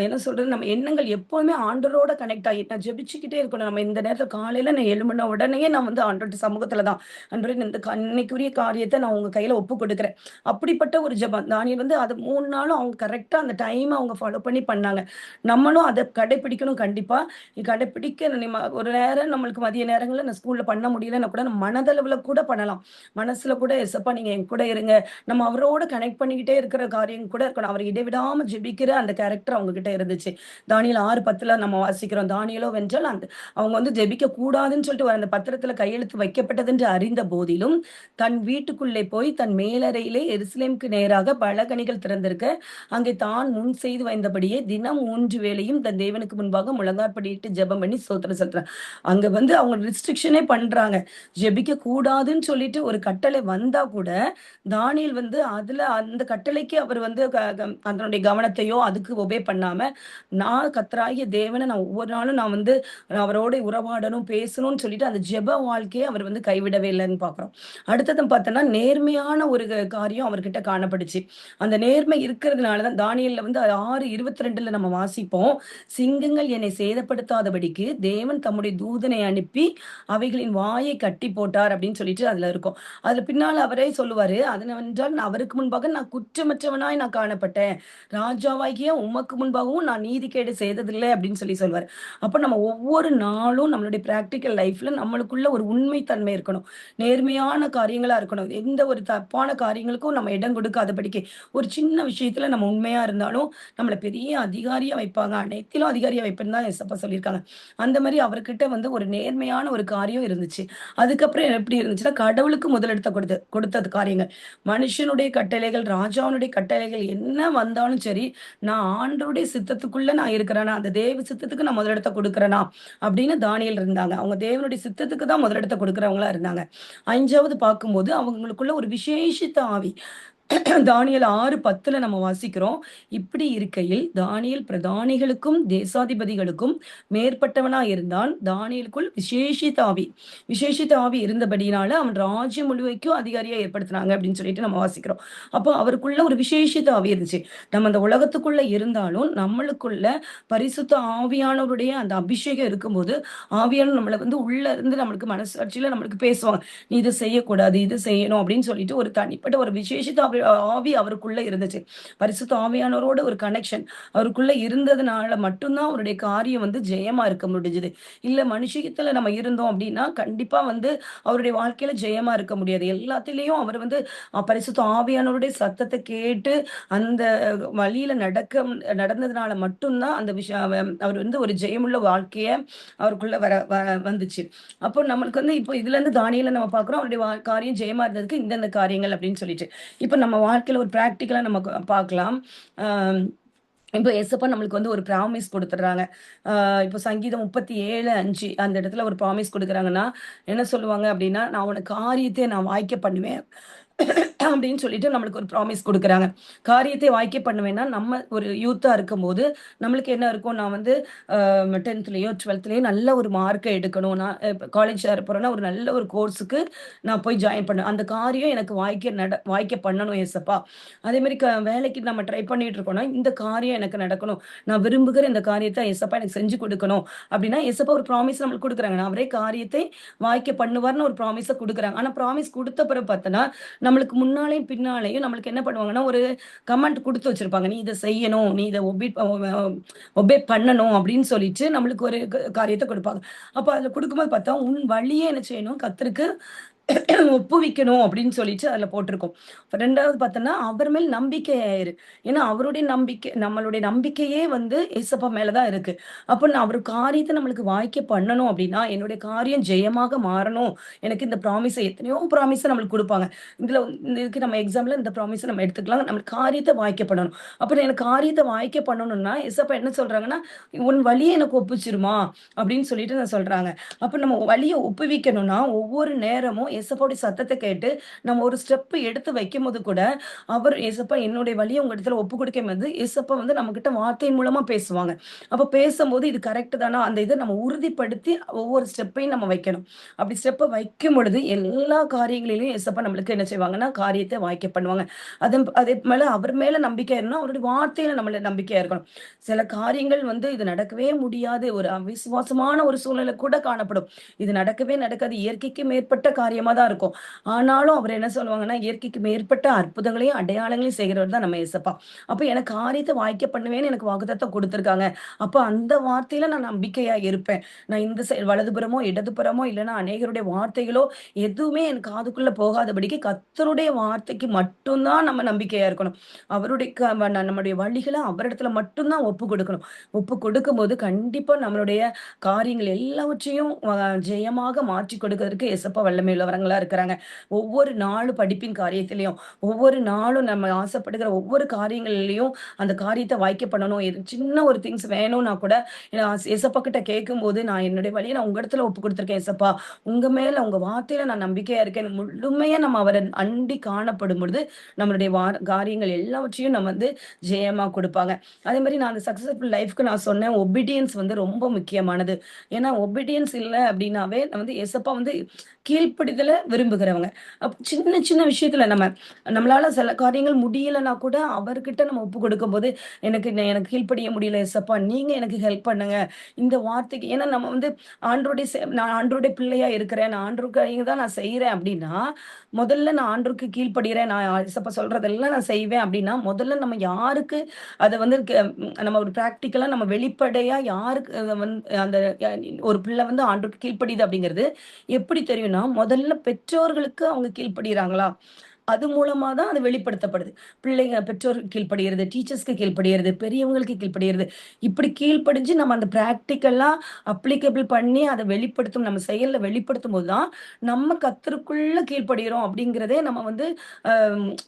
என்ன சொல்றது? நம்ம எண்ணங்கள் எப்பவுமே ஆண்டவரோட கனெக்ட் ஆகி நான் ஜெபிச்சுக்கிட்டே இருக்கணும். நம்ம இந்த நேரத்துல காலையில நான் எழும்புன உடனேயே நான் வந்து ஆண்டவர்ட்ட சமூகத்துல தான். ஆண்டவரே இந்த இன்னைக்குரிய காரியத்த நான் உங்க கையில ஒப்புக் கொடுக்கிறேன். அப்படிப்பட்ட ஒரு ஜெபம். தானியேல் வந்து அது 3 நாளும் அவங்க கரெக்ட்டா அந்த டைம அவங்க ஃபாலோ பண்ணி பண்ணாங்க. நம்மளும் அத கடைப்பிடிக்கணும் கண்டிப்பா. கடைப்பிடிக்க ஒரு நேரம் நம்மளுக்கு மதிய நேரங்கள்ல நான் ஸ்கூல்ல பண்ண முடியலன்னா கூட நம்ம மனதளவுல கூட பண்ணலாம். மனசுல கூட "ஏசப்பா நீங்க என் கூட இருங்க." நம்ம அவரோட கனெக்ட் பண்ணிக்கிட்டே இருக்கிற காரியம் கூட இருக்கணும். அவர் இடைவிடாம ஜெபிக்கிற அந்த கேரக்டர் அவங்க கிட்ட இருந்துச்சு. தானியேல் 6:10 நம்ம வாசிக்கிறோம். தானியேலோ வென்றால் அவங்க வந்து ஜெபிக்க கூடாதுன்னு சொல்லிட்டு அந்த பத்திரத்துல கையெழுத்து வைக்கப்பட்டதென்று அறிந்த போதிலும், தன் வீட்டுக்குள்ளே போய் தன் மேலறையிலே எருசலேமுக்கு நேராக பலகணிகள் திறந்திருக்க, அங்கே தான் முன் செய்து வந்தபடியே தினம் 3 வேளையும் தன் தேவனுக்கு முன்பாக முழங்காற்படியிட்டு ஜெபம் பண்ணி ஸ்தோத்திரம் செலுத்துறாங்க. அங்க வந்து அவங்க ரெஸ்ட்ரிக்ஷனே பண்றாங்க. ஜெபிக்க கூடாதுன்னு சொல்லிட்டு ஒரு கட்டளை வந்தா கூட, தானியேல் வந்து அதுல அந்த கட்டளைக்கு அவர் வந்து க க அதனுடைய கவனத்தையோ, அதுக்கு ஒபே பண்ணாம, நான் கர்த்தராகிய தேவன நான் ஒவ்வொரு நாளும் நான் வந்து அவரோட உறவாடணும், பேசணும்னு சொல்லிட்டு அந்த ஜெப வாழ்க்கைய அவர் வந்து கைவிடவே இல்லன்னு பார்க்கிறோம். அடுத்தது பார்த்தோம்னா, நேர்மையான ஒரு காரியம் அவர்கிட்ட காணப்பட்டுச்சு. அந்த நேர்மை இருக்கிறதுனால தான் தானியேல்ல வந்து 6:22ல நம்ம வாசிப்போம். சிங்கங்கள் என்னை சேதப்படுத்தாதபடிக்கு தேவன் தம்முடைய தூதனை அனுப்பி அவைகளின் வாயை கட்டி போட்டார் அப்படின்னு சொல்லிட்டு அதுல இருக்கும். அதுல பின்னால அவரே சொல்லுவாரு, "அதனென்றால் அவருக்கு முன்பாக நான் குற்றமற்றவனாய் நான் காணப்பட்டேன். ராஜாவாகிய உமக்கு முன்பாகவும் நான் நீதிகேடு செய்ததில்லை" அப்படின்னு சொல்லி சொல்வாரு. அப்ப நம்ம ஒவ்வொரு நாளும் நம்மளுடைய பிராக்டிகல் லைஃப்ல நம்மளுக்குள்ள ஒரு உண்மை தன்மை இருக்கணும். நேர்மையான காரியங்களா இருக்கணும். எந்த ஒரு தப்பான காரியங்களுக்கும் நம்ம இடம் கொடுக்காதபடிக்கு, ஒரு சின்ன விஷயத்துல நம்ம உண்மையா இருந்தாலும், நம்மள பெரிய அதிகாரியா வைப்பாங்க. அனைத்திலும் அதிகாரியா வைப்பேன்னு தான் ஏசப்பா சொல்லியிருக்காங்க. அந்த மாரி அவர்கிட்ட வந்து ஒரு நேர்மையான ஒரு காரியம் இருந்துச்சு. அதுக்கப்புறம் எப்படி இருந்துச்சுன்னா, கடவுளுக்கு முதலிடத்த கொடுத்தது காரியங்கள். மனுஷனுடைய கட்டளைகள், ராஜாவினுடைய கட்டளைகள் என்ன வந்தாலும் சரி, நான் ஆண்டவருடைய சித்தத்துக்குள்ள நான் இருக்கிறேனா, அந்த தேவ சித்தத்துக்கு நான் முதலிடத்த குடுக்கிறேனா, அப்படின்னு தானியேல் இருந்தாங்க. அவங்க தேவனுடைய சித்தத்துக்கு தான் முதலிடத்த குடுக்கிறவங்களா இருந்தாங்க. 5வது பார்க்கும்போது அவங்களுக்குள்ள ஒரு விசேஷித்த ஆவி. தானியேல் 6:10 நம்ம வாசிக்கிறோம். இப்படி இருக்கையில் தானியேல் பிரதானிகளுக்கும், தேசாதிபதிகளுக்கும் மேற்பட்டவனாய் இருந்தான். தானியேலுக்குள் விசேஷித்த ஆவி. விசேஷித்த ஆவி இருந்தபடியினால அவன் ராஜ்யம் முழுமைக்கும் அதிகாரியா ஏற்படுத்துனாங்க அப்படின்னு சொல்லிட்டு நம்ம வாசிக்கிறோம். அப்போ அவருக்குள்ள ஒரு விசேஷித்த ஆவி இருந்துச்சு. நம்ம அந்த உலகத்துக்குள்ள இருந்தாலும், நம்மளுக்குள்ள பரிசுத்த ஆவியானவருடைய அந்த அபிஷேகம் இருக்கும்போது, ஆவியானவர் நம்மள வந்து உள்ள இருந்து நம்மளுக்கு மனசாட்சியில நம்மளுக்கு பேசுவாங்க. "நீ இத செய்யக்கூடாது, இது செய்யணும்" அப்படின்னு சொல்லிட்டு ஒரு தனிப்பட்ட ஒரு விசேஷித்த ஆவி அவருக்குள்ள இருந்துச்சு. பரிசுத்த ஆவியானவரோட ஒரு கனெக்ஷன் அவருக்குள்ள இருந்ததுனால மட்டும் தான் அவருடைய காரியம் வந்து ஜெயமா இருக்க முடிஞ்சது. இல்ல மனுஷிகத்துல நம்ம இருந்தோம் அப்படின்னா, கண்டிப்பா வந்து அவருடைய வாழ்க்கையில ஜெயமா இருக்க முடியாது. எல்லாத்திலயும் அவர் வந்து பரிசுத்த ஆவியானவருடைய சத்தத்த கேட்டு, அந்த வழியில நடந்ததுனால மட்டும் தான் அந்த அவர் வந்து ஒரு ஜெயமுள்ள வாழ்க்கைய அவருக்குள்ள வந்துச்சு. அப்போ நம்மளுக்கு வந்து இப்போ இதுலருந்து தானியேல நம்ம பார்க்குறோம். அவருடைய காரியம் ஜெயமா இருந்ததுக்கு இந்தந்த காரியங்கள் அப்படின்னு சொல்லிட்டு. இப்ப நம்ம வாழ்க்கையில ஒரு பிராக்டிகலா நம்ம பார்க்கலாம். அ இப்ப ஏசப்பா நம்மளுக்கு வந்து ஒரு ப்ராமிஸ் குடுத்துடுறாங்க. இப்ப சங்கீதம் 37:5 அந்த இடத்துல ஒரு ப்ராமிஸ் குடுக்குறாங்கன்னா, என்ன சொல்லுவாங்க அப்டின்னா, "நான் உனக்கு காரியத்தை நான் வாய்க்க பண்ணுவேன்." அப்படின்னு சொல்லிட்டு நம்மளுக்கு ஒரு ப்ராமிஸ் குடுக்குறாங்க. காரியத்தை வாய்க்க பண்ணுவேன்னா, நம்ம ஒரு யூத்தா இருக்கும்போது, நம்மளுக்கு என்ன இருக்கும், நான் வந்து 10த்லயோ, 12த்லயோ நல்ல ஒரு மார்க்க எடுக்கணும். நான் இப்ப காலேஜ் சேர போறேன்னா, ஒரு நல்ல ஒரு கோர்ஸுக்கு நான் போய் ஜாயின் பண்ணணும். அந்த காரியம் எனக்கு வாய்க்க பண்ணணும் ஏசப்பா. அதேமாரி வேலைக்கு நம்ம ட்ரை பண்ணிட்டு இருக்கோம்னா, இந்த காரியம் எனக்கு நடக்கணும். நான் விரும்புகிற இந்த காரியத்த ஏசப்பா எனக்கு செஞ்சு குடுக்கணும். அப்டின்னா, ஏசப்பா ஒரு ப்ராமிஸ் நம்மளுக்கு குடுக்குறாங்க. அவரே காரியத்தை வாய்க்க பண்ணுவார்ன்னு ஒரு ப்ராமிஸ குடுக்குறாங்க. ஆனா ப்ராமிஸ் குடுத்த பிறகு பார்த்தன்னா, நம்மளுக்கு முன்னாலயும், பின்னாலயும் நம்மளுக்கு என்ன பண்ணுவாங்கன்னா, ஒரு கமெண்ட் குடுத்து வச்சிருப்பாங்க. நீ இத செய்யணும். நீ இத ஒபே பண்ணணும் அப்படின்னு சொல்லிட்டு நம்மளுக்கு ஒரு காரியத்த குடுப்பாங்க. அப்ப அதுல குடுக்கும்போது பார்த்தா, உன் வழியே என்ன செய்யணும்? கர்த்தருக்கு ஒப்புவிக்கணும் அப்படின்னு சொல்லிட்டு அதுல போட்டிருக்கோம். 2வது பார்த்தோம்னா, அவர் மேல் நம்பிக்கையாயிரு. ஏன்னா அவருடைய நம்பிக்கை நம்மளுடைய நம்பிக்கையே வந்து ஏசப்பா மேல தான் இருக்கு. அப்ப நான் அவரு காரியத்த நம்மளுக்கு வாய்க்க பண்ணணும் அப்படின்னா, என்னுடைய காரியம் ஜெயமாக மாறணும். எனக்கு இந்த எத்தனையோ ப்ராமிஸ நம்மளுக்கு குடுப்பாங்க. இதுக்கு நம்ம எக்ஸாம்பிள்ல இந்த ப்ராமிஸ நம்ம எடுத்துக்கலாம். நம்மளுக்கு காரியத்த வாய்க்க பண்ணணும். அப்ப எனக்கு காரியத்த வாய்க்க பண்ணணும்னா, ஏசப்பா என்ன சொல்றாங்கன்னா, "உன் வழிய எனக்கு ஒப்புவிச்சுருமா" அப்படின்னு சொல்லிட்டு நான் சொல்றாங்க. அப்ப நம்ம வழிய ஒப்புவிக்கணும்னா, ஒவ்வொரு நேரமும் ஏசப்பாவுடைய சத்தத்த கேட்டு, நம்ம ஒரு ஸ்டெப் எடுத்து வைக்கும்போது கூட, அவர் ஏசப்பா என்னுடைய வழிய உங்க இடத்துல ஒப்புக் குடுக்கும்போது, ஏசப்பா வந்து நம்மகிட்ட வார்த்தையின் மூலமா பேசுவாங்க. அப்ப பேசம்போது இது கரெக்ட் தானா, அந்த இத நம்ம உறுதிப்படுத்தி ஒவ்வொரு ஸ்டெப்பையும் நம்ம வைக்கணும். அப்படி ஸ்டெப்ப வைக்கும் பொழுது, எல்லா காரியங்களிலும் ஏசப்பா நம்மளுக்கு என்ன செய்வாங்கன்னா, காரியத்த வாய்க்க பண்ணுவாங்க. அதே மேல அவர் மேல நம்பிக்கையா இருக்கணும். அவருடைய வார்த்தையில நம்மள நம்பிக்கையா இருக்கணும். சில காரியங்கள் வந்து இது நடக்கவே முடியாது. ஒரு அவிசுவாசமான ஒரு சூழ்நிலை கூட காணப்படும். இது நடக்கவே நடக்காது. இயற்கைக்கு மேற்பட்ட காரியமா தான் இருக்கும். ஆனாலும் அவர் என்ன சொல்லுவாங்கன்னா, இயற்கைக்கு மேற்பட்ட அற்புதங்களையும், அடையாளங்களையும் செய்கிறவர் தான் நம்ம ஏசப்பா. அப்ப எனக்கு காரியத்த வாய்க்க பண்ணுவேன்னு எனக்கு வாக்குத்தத்தம் குடுத்துருக்காங்க. அப்ப அந்த வார்த்தையில நான் நம்பிக்கையா இருப்பேன். நான் இந்த வலதுபுறமோ, இடதுபுறமோ இல்லன்னா அநேகருடைய வார்த்தைகளோ எதுவுமே என் காதுக்குள்ள போகாதபடிக்கு கர்த்தருடைய வார்த்தைக்கு மட்டும் தான் நம்ம நம்பிக்கையா இருக்கணும். அவருடைய நம்முடைய வழிகள அவரிடத்துல மட்டும் தான் ஒப்பு கொடுக்கணும். ஒப்பு கொடுக்கும்போது கண்டிப்பா நம்மளுடைய காரியங்கள் எல்லாவற்றையும் ஜெயமாக மாற்றிக் கொடுக்கிறதுக்கு ஏசப்பா வல்லமை உள்ளவங்களா இருக்கிறாங்க. ஒவ்வொரு நாளும் படிப்பின் காரியத்திலயும், ஒவ்வொரு நாளும் நம்ம ஆசைப்படுகிற ஒவ்வொரு காரியங்கள்லயும் அந்த காரியத்த வாய்க்க பண்ணணும். சின்ன ஒரு திங்ஸ் வேணும்னா கூட ஏசப்பா கிட்ட கேட்கும்போது, நான் என்னுடைய வழிய நான் உங்க இடத்துல ஒப்பு குடுத்துருக்கேன் ஏசப்பா. உங்க மேல உங்க வார்த்தையில நான் நம்பிக்கையா இருக்கேன். முழுமையா நம்ம அவர அண்டி காணப்படும் பொழுது, நம்மளுடைய காரியங்கள் எல்லாவற்றையும் நம்ம வந்து ஜெயமா குடுப்பாங்க. அதே மாரி நான் அந்த சக்சஸ்ஃபுல் லைஃப்க்கு நான் சொன்னேன், ஒபீடியன்ஸ் வந்து ரொம்ப முக்கியமானது. ஏன்னா ஒபீடியன்ஸ் இல்ல அப்டின்னாவே வந்து ஏசப்பா வந்து கீழ்ப்படிதல விரும்புகிறவங்க. சின்ன சின்ன விஷயத்துல நம்மளால சில காரியங்கள் முடியலன்னா கூட அவர்கிட்ட நம்ம ஒப்பு கொடுக்கும்போது, எனக்கு கீழ்ப்படிய முடியல ஏசப்பா, நீங்க எனக்கு ஹெல்ப் பண்ணுங்க. இந்த வார்த்தைக்கு ஏன்னா நம்ம வந்து நான் ஆண்டவருடைய பிள்ளையா இருக்கிறேன். நான் ஆண்டவருக்காக தான் நான் செய்றேன் அப்டின்னா, முதல்ல நான் ஆண்டவருக்கு கீழ்ப்படிறேன். நான் ஏசப்பா சொல்றதெல்லாம் நான் செய்வேன் அப்டின்னா, முதல்ல நம்ம யாருக்கு அத வந்து நம்ம ஒரு பிராக்டிகலா நம்ம வெளிப்படையா யாருக்கு அந்த அ ஒரு பிள்ளை வந்து ஆண்டவருக்கு கீழ்ப்படியுது அப்படிங்கிறது எப்படி தெரியும்னா, முதல்ல பெற்றோர்களுக்கு அவங்க கீழ்ப்படியிறாங்களா? அது மூலமா தான் அது வெளிப்படுத்தப்படுது. பெற்றோருக்கு கீழ்ப்படியிறது, டீச்சர்ஸ்க்கு கீழ்ப்படியிறது, பெரியவங்களுக்கு கீழ்ப்படியிறது. இப்படி கீழ்ப்படிஞ்சு நம்ம அந்த பிராக்டிகலா அப்ளிகபிள் பண்ணி அத வெளிப்படுத்தும் நம்ம செயல்ல வெளிப்படுத்தும்போது தான், நம்ம கர்த்தருக்குள்ள கீழ்ப்படியிறோம் அப்படிங்கிறதே நம்ம வந்து அ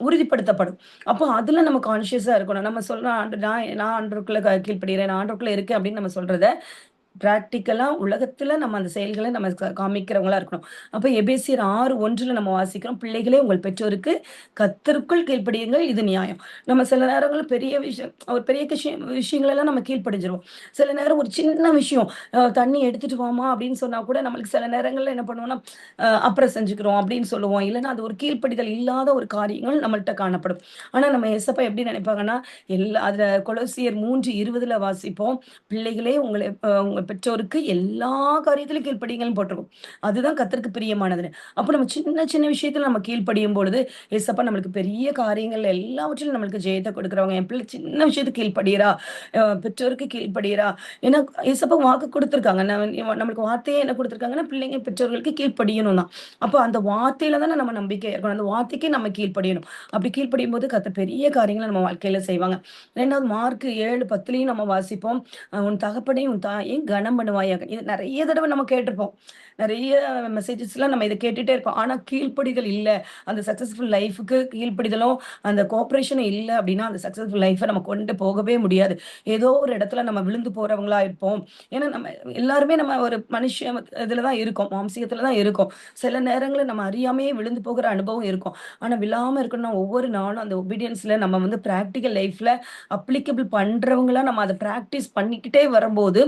உறுதிப்படுத்தப்படும். அப்போ அதுல நம்ம கான்ஷியஸா இருக்கணும். நம்ம சொல்றோம் நான் ஆண்டவருக்குள்ள கீழ்ப்படியிறேன், நான் ஆண்டவருக்குள்ள இருக்கேன் அப்படின்னு நம்ம சொல்றத பிராக்டிகலா உலகத்துல நம்ம அந்த செயல்கள நம்ம காமிக்கிறவங்களா இருக்கணும். அப்ப எபேசியர் 6:1 நம்ம வாசிக்கிறோம். பிள்ளைகளே உங்கள் பெற்றோருக்கு கர்த்தருக்குள் கீழ்ப்படியுங்கள். இது நியாயம். நம்ம சில நேரங்கள்ல பெரிய விஷயம் ஒரு பெரிய விஷயங்களெல்லாம் நம்ம கீழ்ப்படிஞ்சிருவோம். சில நேரம் ஒரு சின்ன விஷயம் தண்ணி எடுத்துட்டு வாமா அப்படின்னு சொன்னா கூட நம்மளுக்கு சில நேரங்கள்ல என்ன பண்ணுவோம்னா, அப்புறம் செஞ்சுக்கிறோம் அப்படின்னு சொல்லுவோம். இல்லன்னா அது ஒரு கீழ்ப்படிதல் இல்லாத ஒரு காரியங்கள் நம்மள்ட்ட காணப்படும். ஆனா நம்ம ஏசப்பா எப்படி நினைப்பாங்கன்னா, அதுல கொலோசியர் 3:20 வாசிப்போம். பிள்ளைகளே உங்க பெற்றோருக்கு எல்லா காரியத்திலும் கீழ்ப்படியுங்கள்ன்னு போட்டிருக்கும். அதுதான் கர்த்தருக்கு பிரியமானதுன்னு. அப்ப நம்ம சின்ன சின்ன விஷயத்துல நம்ம கீழ்ப்படியும் பொழுது, ஏசப்பா நம்மளுக்கு பெரிய காரியங்கள் எல்லாவற்றிலும் நம்மளுக்கு ஜெயத்த கொடுக்கிறவங்க. என் பிள்ளை சின்ன விஷயத்துக்கு கீழ்ப்படியிறா, பெற்றோருக்கு கீழ்ப்படியிறா. ஏன்னா ஏசப்பா வாக்கு குடுத்துருக்காங்க. நம்மளுக்கு வார்த்தையே என்ன குடுத்துருக்காங்கன்னா, பிள்ளைங்க பெற்றோர்களுக்கு கீழ்ப்படியணும் தான். அப்ப அந்த வார்த்தையில தானே நம்ம நம்பிக்கையா இருக்கணும். அந்த வார்த்தைக்கே நம்ம கீழ்ப்படியணும். அப்படி கீழ்ப்படியும்போது கர்த்தர் பெரிய காரியங்கள நம்ம வாழ்க்கையில செய்வாங்க. 2வது மார்க் 7:10லயும் நம்ம வாசிப்போம். உன் தகப்பனையும், உன் தாயையும் கனம் பண்ணுவாயாக. இது நெறைய தடவ நம்ம கேட்டுருப்போம். நெறைய மெசேஜஸ்லாம் நம்ம இத கேட்டுட்டே இருப்போம். ஆனா கீழ்ப்படிதல் இல்ல. அந்த சக்சஸ்ஃபுல் லைஃப்‌க்கு கீழ்ப்படிதலும், அந்த கோஆப்பரேஷனும் இல்ல அப்டின்னா, அந்த சக்சஸ்ஃபுல் லைஃப்ப நம்ம கொண்டு போகவே முடியாது. ஏதோ ஒரு இடத்துல நம்ம விழுந்து போறவங்களா இருப்போம். ஏன்னா நம்ம எல்லாருமே நம்ம ஒரு இதுல தான் இருக்கோம். மாம்சீகத்துல தான் இருக்கோம். சில நேரங்கள்ல நம்ம அறியாமயே விழுந்து போகிற அனுபவம் இருக்கும். ஆனா விழாம இருக்கணும்னா ஒவ்வொரு நாளும் அந்த ஒபீடியன்ஸ்ல நம்ம வந்து பிராக்டிகல் லைஃப்ல அப்ளிகபிள் பண்றவங்களா நம்ம அத பிராக்டிஸ் பண்ணிக்கிட்டே வரும்போது,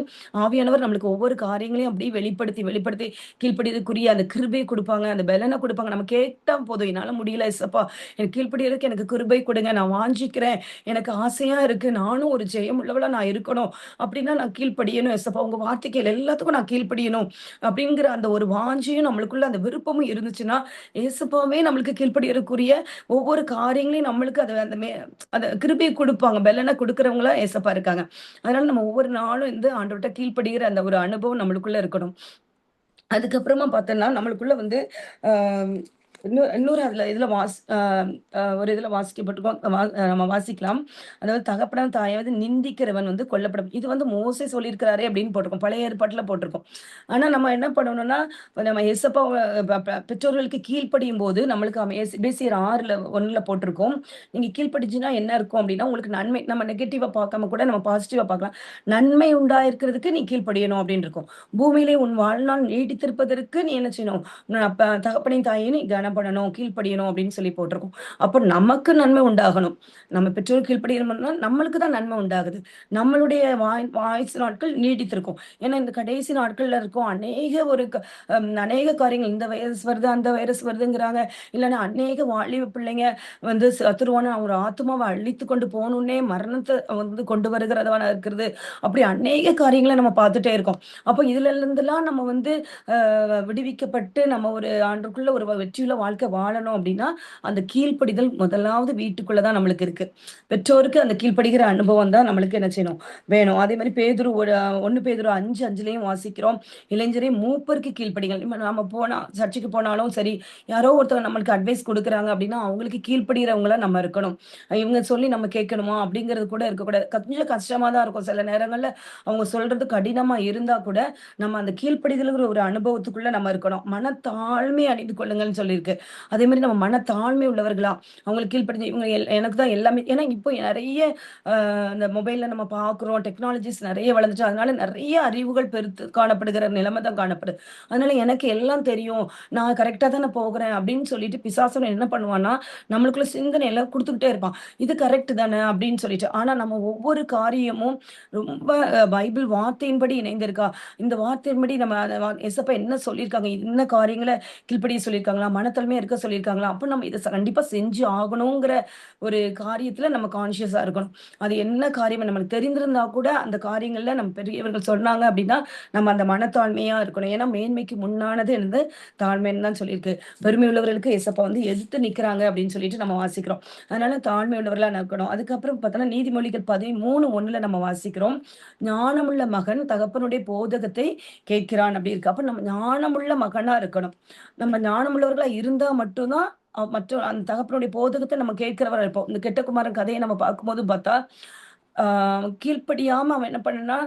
ஆவியானவர் நம்மளுக்கு ஒவ்வொரு காரியங்களையும் அப்படியே வெளிப்படுத்தி, வெளிப்படுத்தி கீழ்ப்படிதற்குரிய அந்த கிருபைய குடுப்பாங்க. அந்த பெலன குடுப்பாங்க. நம்ம கேட்டா போதும். என்னால முடியல ஏசப்பா. எனக்கு கீழ்ப்படியறதுக்கு எனக்கு கிருபை குடுங்க. நான் வாஞ்சிக்கிறேன். எனக்கு ஆசையா இருக்கு. நானும் ஒரு ஜெயம் உள்ளவளா நான் இருக்கணும். அப்படின்னா நான் கீழ்ப்படியணும் ஏசப்பா. உங்க வார்த்தைக்கு எல்லாத்துக்கும் நான் கீழ்ப்படியணும். அப்படிங்கிற அந்த ஒரு வாஞ்சையும் நம்மளுக்குள்ள அந்த விருப்பமும் இருந்துச்சுன்னா, ஏசப்பாவே நம்மளுக்கு கீழ்ப்படியறக்குரிய ஒவ்வொரு காரியங்களையும் நம்மளுக்கு அத அந்த அந்த கிருபைய குடுப்பாங்க. பெலன குடுக்குறவங்களா ஏசப்பா இருக்காங்க. அதனால நம்ம ஒவ்வொரு நாளும் வந்து ஆண்டவர்ட்ட கீழ்ப்படிகிற அந்த ஒரு அனுபவம் நம்மளுக்குள்ள இருக்கணும். அதுக்கப்புறமா பார்த்தோன்னா, நம்மளுக்குள்ள வந்து அ இன்னொரு அதுல இதுல ஒரு இதுல வாசிக்கப்பட்டிருக்கும். நம்ம வாசிக்கலாம். அதாவது தகப்பனும் தாயாவது நிந்திக்கிறவன் வந்து கொல்லப்படும். இது வந்து மோசே சொல்லியிருக்கிறாரே அப்படின்னு போட்டிருக்கும். பழைய ஏற்பாட்டுல போட்டிருக்கும். ஆனா நம்ம என்ன பண்ணணும்னா, நம்ம எசப்பாவ பெற்றோர்களுக்கு கீழ்ப்படியும்போது நம்மளுக்கு எபேசியர் 6ல 1ல போட்டிருக்கும். நீங்க கீழ்ப்படிஞ்சுனா என்ன இருக்கும் அப்படின்னா, உங்களுக்கு நன்மை நம்ம நெகட்டிவா பார்க்காம கூட நம்ம பாசிட்டிவா பார்க்கலாம். நன்மை உண்டாயிருக்கிறதுக்கு நீ கீழ்ப்படியணும் அப்படின்னு இருக்கும். பூமியிலே உன் வாழ்நாள் நீடித்திருப்பதற்கு நீ என்ன செய்யணும்? தகப்பனையும் தாயையும் நீ கனம் பண்ணணும், கீழ்ப்படியணும் அப்படின்னு சொல்லி போட்டிருக்கும். அப்ப நமக்கு நன்மை உண்டாகணும். நம்ம பெற்றோர் கீழ்ப்படியணும்னா நம்மளுக்கு தான் நன்மை உண்டாகுது. நம்மளுடைய ஆயுசு நாட்கள் நீடித்திருக்கும். ஏன்னா இந்த கடைசி நாட்கள்ல இருக்கும் அநேக ஒரு அநேக காரியங்கள் இந்த வைரஸ் வருது, அந்த வைரஸ் வருதுங்கிறாங்க. இல்லன்னா அநேக வாலிப பிள்ளைங்க வந்து சத்துருவான ஒரு ஆத்துமாவ அழித்து கொண்டு போணும்னே மரணத்த வந்து கொண்டு வருகிறதா இருக்கிறது. அப்படி அநேக காரியங்கள நம்ம பார்த்துட்டே இருக்கோம். அப்ப இதுல இருந்தெல்லாம் நம்ம வந்து விடுவிக்கப்பட்டு நம்ம ஒரு ஆண்டுக்குள்ள ஒரு வெற்றியுள்ள வாழ்க்கை வாழணும் அப்படின்னா, அந்த கீழ்ப்படிதல் முதலாவது வீட்டுக்குள்ள தான் நம்மளுக்கு இருக்கு. பெற்றோருக்கு அந்த கீழ்ப்படிகிற அனுபவம் தான் நம்மளுக்கு என்ன செய்யணும்? வேணும். அதே மாரி பேதுரு 1 பேதுரு 5:5லயும் வாசிக்கிறோம். இளைஞரே மூப்பருக்கு கீழ்ப்படிங்கள். இப்ப நாம போனா சர்ச்சுக்கு போனாலும் சரி, யாரோ ஒருத்தவங்க நம்மளுக்கு அட்வைஸ் குடுக்குறாங்க அப்படின்னா, அவங்களுக்கு கீழ்ப்படிகிறவங்களா நம்ம இருக்கணும். இவங்க சொல்லி நம்ம கேட்கணுமா? அப்படிங்கிறது கூட இருக்கக்கூடாது. கொஞ்சம் கஷ்டமா தான் இருக்கும். சில நேரங்கள்ல அவங்க சொல்றது கடினமா இருந்தா கூட, நம்ம அந்த கீழ்ப்படிதல்ங்கிற ஒரு அனுபவத்துக்குள்ள நம்ம இருக்கணும். மனத்தாழ்மை அணிந்து கொள்ளுங்கள்ன்னு சொல்லியிருக்கு. அதே மாரி நம்ம மனத்தாழ்மை உள்ளவர்களா, அவங்களுக்கு கீழ்ப்படிஞ்சு இவங்க எனக்கு தான் எல்லாமே ஏன்னா இப்போ நெறைய அந்த மொபைல்ல நம்ம பார்க்குறோம். டெக்னாலஜிஸ் நெறைய வளர்ந்துச்சு. அதனால நெறைய அறிவுகள் பெருத்து காணப்படுகிற நிலைமை தான் காணப்படுது. அதனால எனக்கு எல்லாம் தெரியும். நான் கரெக்ட்டா தானே போகுறேன் அப்படின்னு சொல்லிட்டு பிசாசு என்ன பண்ணுவான்னா, நம்மளுக்குள்ள சிந்தனை எல்லாம் குடுத்துக்கிட்டே இருப்பான். இது கரெக்ட் தானே அப்படின்னு சொல்லிட்டு. ஆனா நம்ம ஒவ்வொரு காரியமும் ரொம்ப பைபிள் வார்த்தையின்படி இணைந்திருக்கா? இந்த வார்த்தையின்படி நம்ம ஏசப்பா என்ன சொல்லியிருக்காங்க? என்ன காரியங்கள கீழ்ப்படிய சொல்லியிருக்காங்களா? மனத்தாழ்மையா இருக்க சொல்லியிருக்காங்களா? அப்ப நம்ம இத கண்டிப்பா செஞ்சு ஆகணுங்கிற ஒரு காரியத்துல நம்ம கான்ஷியஸா இருக்கணும். அது என்ன காரியம் நம்மளுக்கு தெரிந்திருந்தா கூட அந்த காரியங்கள்ல நம்ம பெரியவர்கள் சொன்னாங்க அப்படின்னா, நம்ம அந்த மனத்தாழ்மையா இருக்கணும். ஏன்னா மேன்மைக்கு முன்னானது வந்து தாழ்மைன்னு தான் சொல்லியிருக்கு. பெருமை உள்ளவர்களுக்கு ஏசப்பா வந்து எதிர்த்து நிக்கிறாங்க அப்படின்னு சொல்லிட்டு நம்ம வாசிக்கிறோம். அதனால தாழ்மை உள்ளவர்களா இருக்கணும். அதுக்கப்புறம் பார்த்தோம்னா நீதிமொழிகள் 13:1ல நம்ம வாசிக்கிறோம். ஞானமுள்ள மகன் தகப்பனுடைய போதகத்தை கேட்கிறான் அப்படி இருக்கு. அப்ப நம்ம ஞானமுள்ள மகனா இருக்கணும். நம்ம ஞானமுள்ளவர்களா இருந்தா மட்டும் தான் மற்ற அந்த தகப்பனுடைய போதகத்த நம்ம கேட்கிறவரா இருப்போம். இந்த கெட்ட குமாரன் கதைய நம்ம பார்க்கும்போது பார்த்தா, ஆ கீழ்ப்படியாம அவன் என்ன பண்ணான்னா,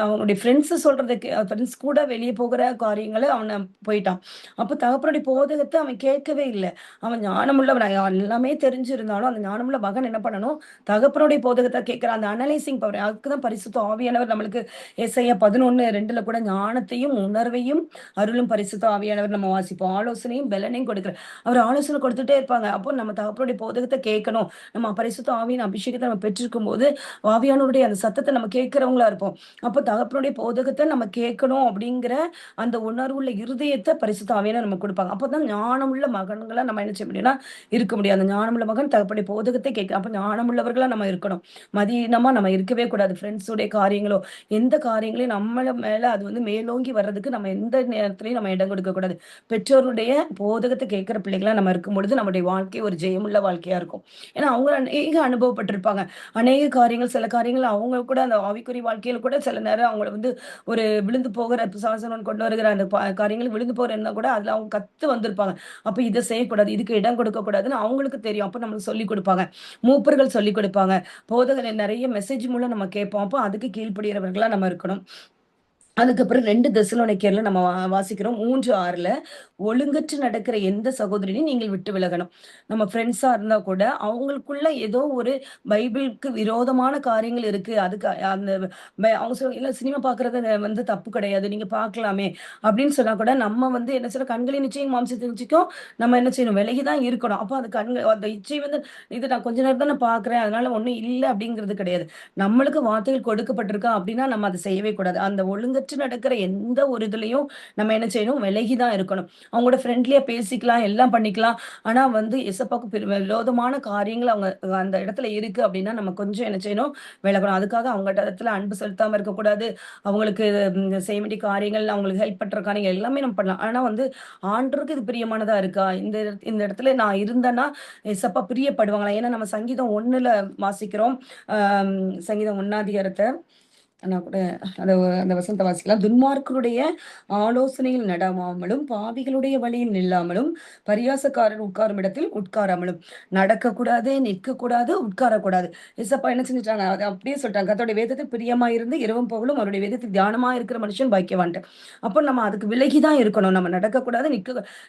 அவனுடைய ஃப்ரெண்ட்ஸ் கூட வெளிய போகிற காரியங்கள அவன போயிட்டான். அப்ப தகப்பனுடைய போதகத்த அவன் கேட்கவே இல்ல. அவன் ஞானமுள்ளவன் எல்லாமே தெரிஞ்சிருந்தாலும், அந்த ஞானமுள்ள மகன் என்ன பண்ணணும், தகப்பனுடைய போதகத்த கேட்கிறான். அந்த அனலைசிங் பவர் அதுக்கு தான் பரிசுத்த ஆவியானவர் நம்மளுக்கு ஏசாயா 11:2ல கூட ஞானத்தையும், உணர்வையும் அருளும் பரிசுத்த ஆவியானவர் நம்ம வாசிப்போம். ஆலோசனையும் பெலனையும் கொடுக்கிறார். அவர் ஆலோசனை கொடுத்துட்டே இருப்பாங்க. அப்போ நம்ம தகப்பனுடைய போதகத்த கேட்கணும். நம்ம பரிசுத்த ஆவியின் அபிஷேகத்த நம்ம பெற்றிருக்கும்போது, ஆவியானவருடைய அந்த சத்தத்த நம்ம கேட்கிறவங்களா இருப்போம். அப்ப தகப்பனுடைய போதகத்த நம்ம கேட்கணும் அப்படிங்கிற அந்த உணர்வுள்ள இருதயத்த பரிசுத்த ஆவியானவர் நமக்கு குடுப்பாங்க. அப்பதான் ஞானமுள்ள மகன்களா நம்ம என்ன செய்ய முடியும்னா, இருக்க முடியும். அந்த ஞானமுள்ள மகன் தகப்பனுடைய போதகத்தை கேட்க அப்ப ஞானமுள்ளவர்களா நம்ம இருக்கணும். மதியீனமா நம்ம இருக்கவே கூடாது. ஃப்ரெண்ட்ஸுடைய காரியங்களோ, எந்த காரியங்களையும் நம்மள மேல அது வந்து மேலோங்கி வர்றதுக்கு நம்ம எந்த நேரத்திலயும் நம்ம இடம் கொடுக்கக்கூடாது. பெற்றோருடைய போதகத்த கேட்கிற பிள்ளைகளா நம்ம இருக்கும்பொழுது, நம்முடைய வாழ்க்கை ஒரு ஜெயமுள்ள வாழ்க்கையா இருக்கும். ஏன்னா, அவங்க அநேக அனுபவப்பட்டிருப்பாங்க. அநேக காரியங்கள், சில காரியங்கள் அவங்க கூட அந்த ஆவிக்குரிய வாழ்க்கையில கூட சில நேரம் அவங்கள வந்து ஒரு விழுந்து போகிற பிசாசனன் கொண்டு வருகிற அந்த காரியங்கள் விழுந்து போற இருந்தா கூட அதுல அவங்க கத்து வந்திருப்பாங்க. அப்ப இத செய்யக்கூடாது, இதுக்கு இடம் கொடுக்கக்கூடாதுன்னு அவங்களுக்கு தெரியும். அப்ப நம்மளுக்கு சொல்லிக் குடுப்பாங்க. மூப்பர்கள் சொல்லிக் குடுப்பாங்க. போதகர் நெறைய மெசேஜ் மூலம் நம்ம கேட்போம். அப்போ அதுக்கு கீழ்ப்படிகிறவர்களா நம்ம இருக்கணும். அதுக்கப்புறம் 2 தெசலோனிக்கேயர்ல நம்ம வாசிக்கிறோம் 3:6ல ஒழுங்கற்று நடக்கிற எந்த சகோதரனையும் நீங்கள் விட்டு விலகணும். நம்ம ஃப்ரெண்ட்ஸா இருந்தா கூட அவங்களுக்குள்ள ஏதோ ஒரு பைபிளுக்கு விரோதமான காரியங்கள் இருக்கு. அதுக்கு அந்த அவங்க இல்ல சினிமா பார்க்குறது வந்து தப்பு கிடையாது. நீங்க பார்க்கலாமே அப்படின்னு சொன்னா கூட நம்ம வந்து என்ன செய்யணும் கண்களின் நிச்சயம் மாம்சத்தின் நிச்சயம் நம்ம என்ன செய்யணும் விலகி தான் இருக்கணும். அப்போ அது அந்த இச்சை வந்து இது நான் கொஞ்ச நேரம் தான் நான் பார்க்குறேன். அதனால ஒண்ணும் இல்ல அப்படிங்கிறது கிடையாது. நம்மளுக்கு வார்த்தைகள் கொடுக்கப்பட்டிருக்கா அப்படின்னா நம்ம அத செய்யவே கூடாது. அந்த ஒழுங்கற்று நடக்கிற எந்த ஒரு இதுலயும் நம்ம என்ன செய்யணும்? விலகி தான் இருக்கணும். அவங்களோட ஃப்ரெண்ட்லியா பேசிக்கலாம், எல்லாம் பண்ணிக்கலாம். ஆனா வந்து எசப்பாக்கு விரோதமான காரியங்கள் அவங்க அந்த இடத்துல இருக்கு அப்படின்னா, நம்ம கொஞ்சம் என்ன செய்யணும்? விலகணும். அதுக்காக அவங்க இடத்துல அன்பு செலுத்தாம இருக்கக்கூடாது. அவங்களுக்கு செய்ய வேண்டிய காரியங்கள், அவங்களுக்கு ஹெல்ப் பண்ற காரியங்கள் எல்லாமே நம்ம பண்ணலாம். ஆனா வந்து ஆண்டவருக்கு இது பிரியமானதா இருக்கா? இந்த இடத்துல நான் இருந்தேன்னா, எசப்பா பிரியப்படுவாங்களா? ஏன்னா நம்ம சங்கீதம் 1ல வாசிக்கிறோம். அ சங்கீதம் 1 அதிகாரத்த. நான் கூட அந்த அந்த வசனத்த வாசிக்கலாம். துன்மார்க்கருடைய ஆலோசனையில் நடாமாமலும், பாவிகளுடைய வழியில் நில்லாமலும், பரியாசக்காரர் உட்காரும் இடத்தில் உட்காராமலும். நடக்கக்கூடாது, நிற்கக்கூடாது, உட்காரக்கூடாது. ஏசப்பா என்ன செஞ்சுட்டாங்க? அத அப்படியே சொல்லிட்டாங்க. கர்த்தருடைய வேதத்தில் பிரியமா இருந்து இரவும் பகலும் அவருடைய வேதத்தில் தியானமா இருக்கிற மனுஷன் பாக்கியவான்ட்டு. அப்போ நம்ம அதுக்கு விலகி தான் இருக்கணும். நம்ம நடக்கக்கூடாது,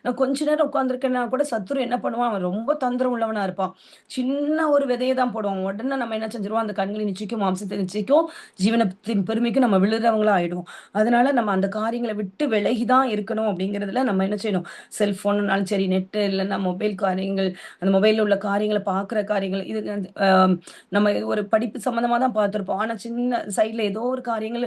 நான் கொஞ்ச நேரம் உட்கார்ந்திருக்கேன்னா கூட சத்துரு என்ன பண்ணுவான்? அவன் ரொம்ப தந்திரம் உள்ளவனா இருப்பான். சின்ன ஒரு விதைய தான் போடுவான். உடனே நம்ம என்ன செஞ்சுருவோம்? அந்த கண்களை நிச்சயிக்கும், மாம்சத்தை நிச்சயிக்கும், ஜீவனத்தின் பெருமைக்கு நம்ம விழுறவங்களா ஆயிடுவோம். அதனால நம்ம அந்த காரியங்கள விட்டு விலகி தான் இருக்கணும் அப்படிங்கிறதுல நம்ம என்ன செய்யணும்? செல்ஃபோன்னாலும் சரி, நெட் இல்லன்னா மொபைல் காரியங்கள், அந்த மொபைல்ல உள்ள காரியங்கள பார்க்குற காரியங்கள், இது நம்ம இது ஒரு படிப்பு சம்மந்தமா தான் பார்த்திருப்போம். ஆனா சின்ன சைட்ல ஏதோ ஒரு காரியங்கள்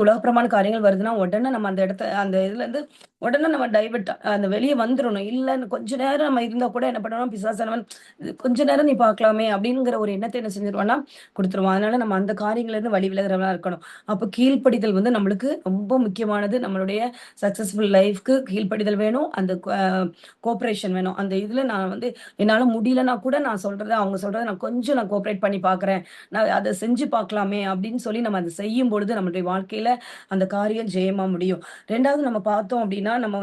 உலகப்பிரமாண காரியங்கள் வருதுன்னா, உடனே நம்ம அந்த இடத்த அந்த இதுலருந்து உடனே நம்ம டைவர்ட் அந்த வெளிய வந்துரணும். இல்லன்னு கொஞ்ச நேரம் நம்ம இருந்தா கூட என்ன பண்ணுவோம், பிசாசானவன் கொஞ்ச நேரம் நீ பார்க்கலாமே அப்படிங்கிற ஒரு எண்ணத்த என்ன செஞ்சுருவான்னா குடுத்துருவான். அதனால நம்ம அந்த காரியங்கள்லேருந்து வழி விலகுறவங்களா இருக்கணும். அப்ப கீழ்ப்படிதல் நம்மளுக்கு ரொம்ப முக்கியமானது. நம்மளுடைய சக்சஸ்ஃபுல் லைஃப்க்கு கீழ்ப்படிதல் வேணும். அந்த கோஆப்பரேஷன் வேணும். அந்த இதுல நான் என்னால முடியலன்னா கூட நான் சொல்றத, அவங்க சொல்றத நான் கொஞ்சம் கோஆப்பரேட் பண்ணி பார்க்குறேன். நான் அத செஞ்சு பார்க்கலாமே அப்படின்னு சொல்லி நம்ம அத செய்யும் பொழுது நம்மளுடைய வாழ்க்கையில அந்த காரியம் ஜெயமா முடியும். 2வது நம்ம பார்த்தோம் அப்படின்னா, நம்ம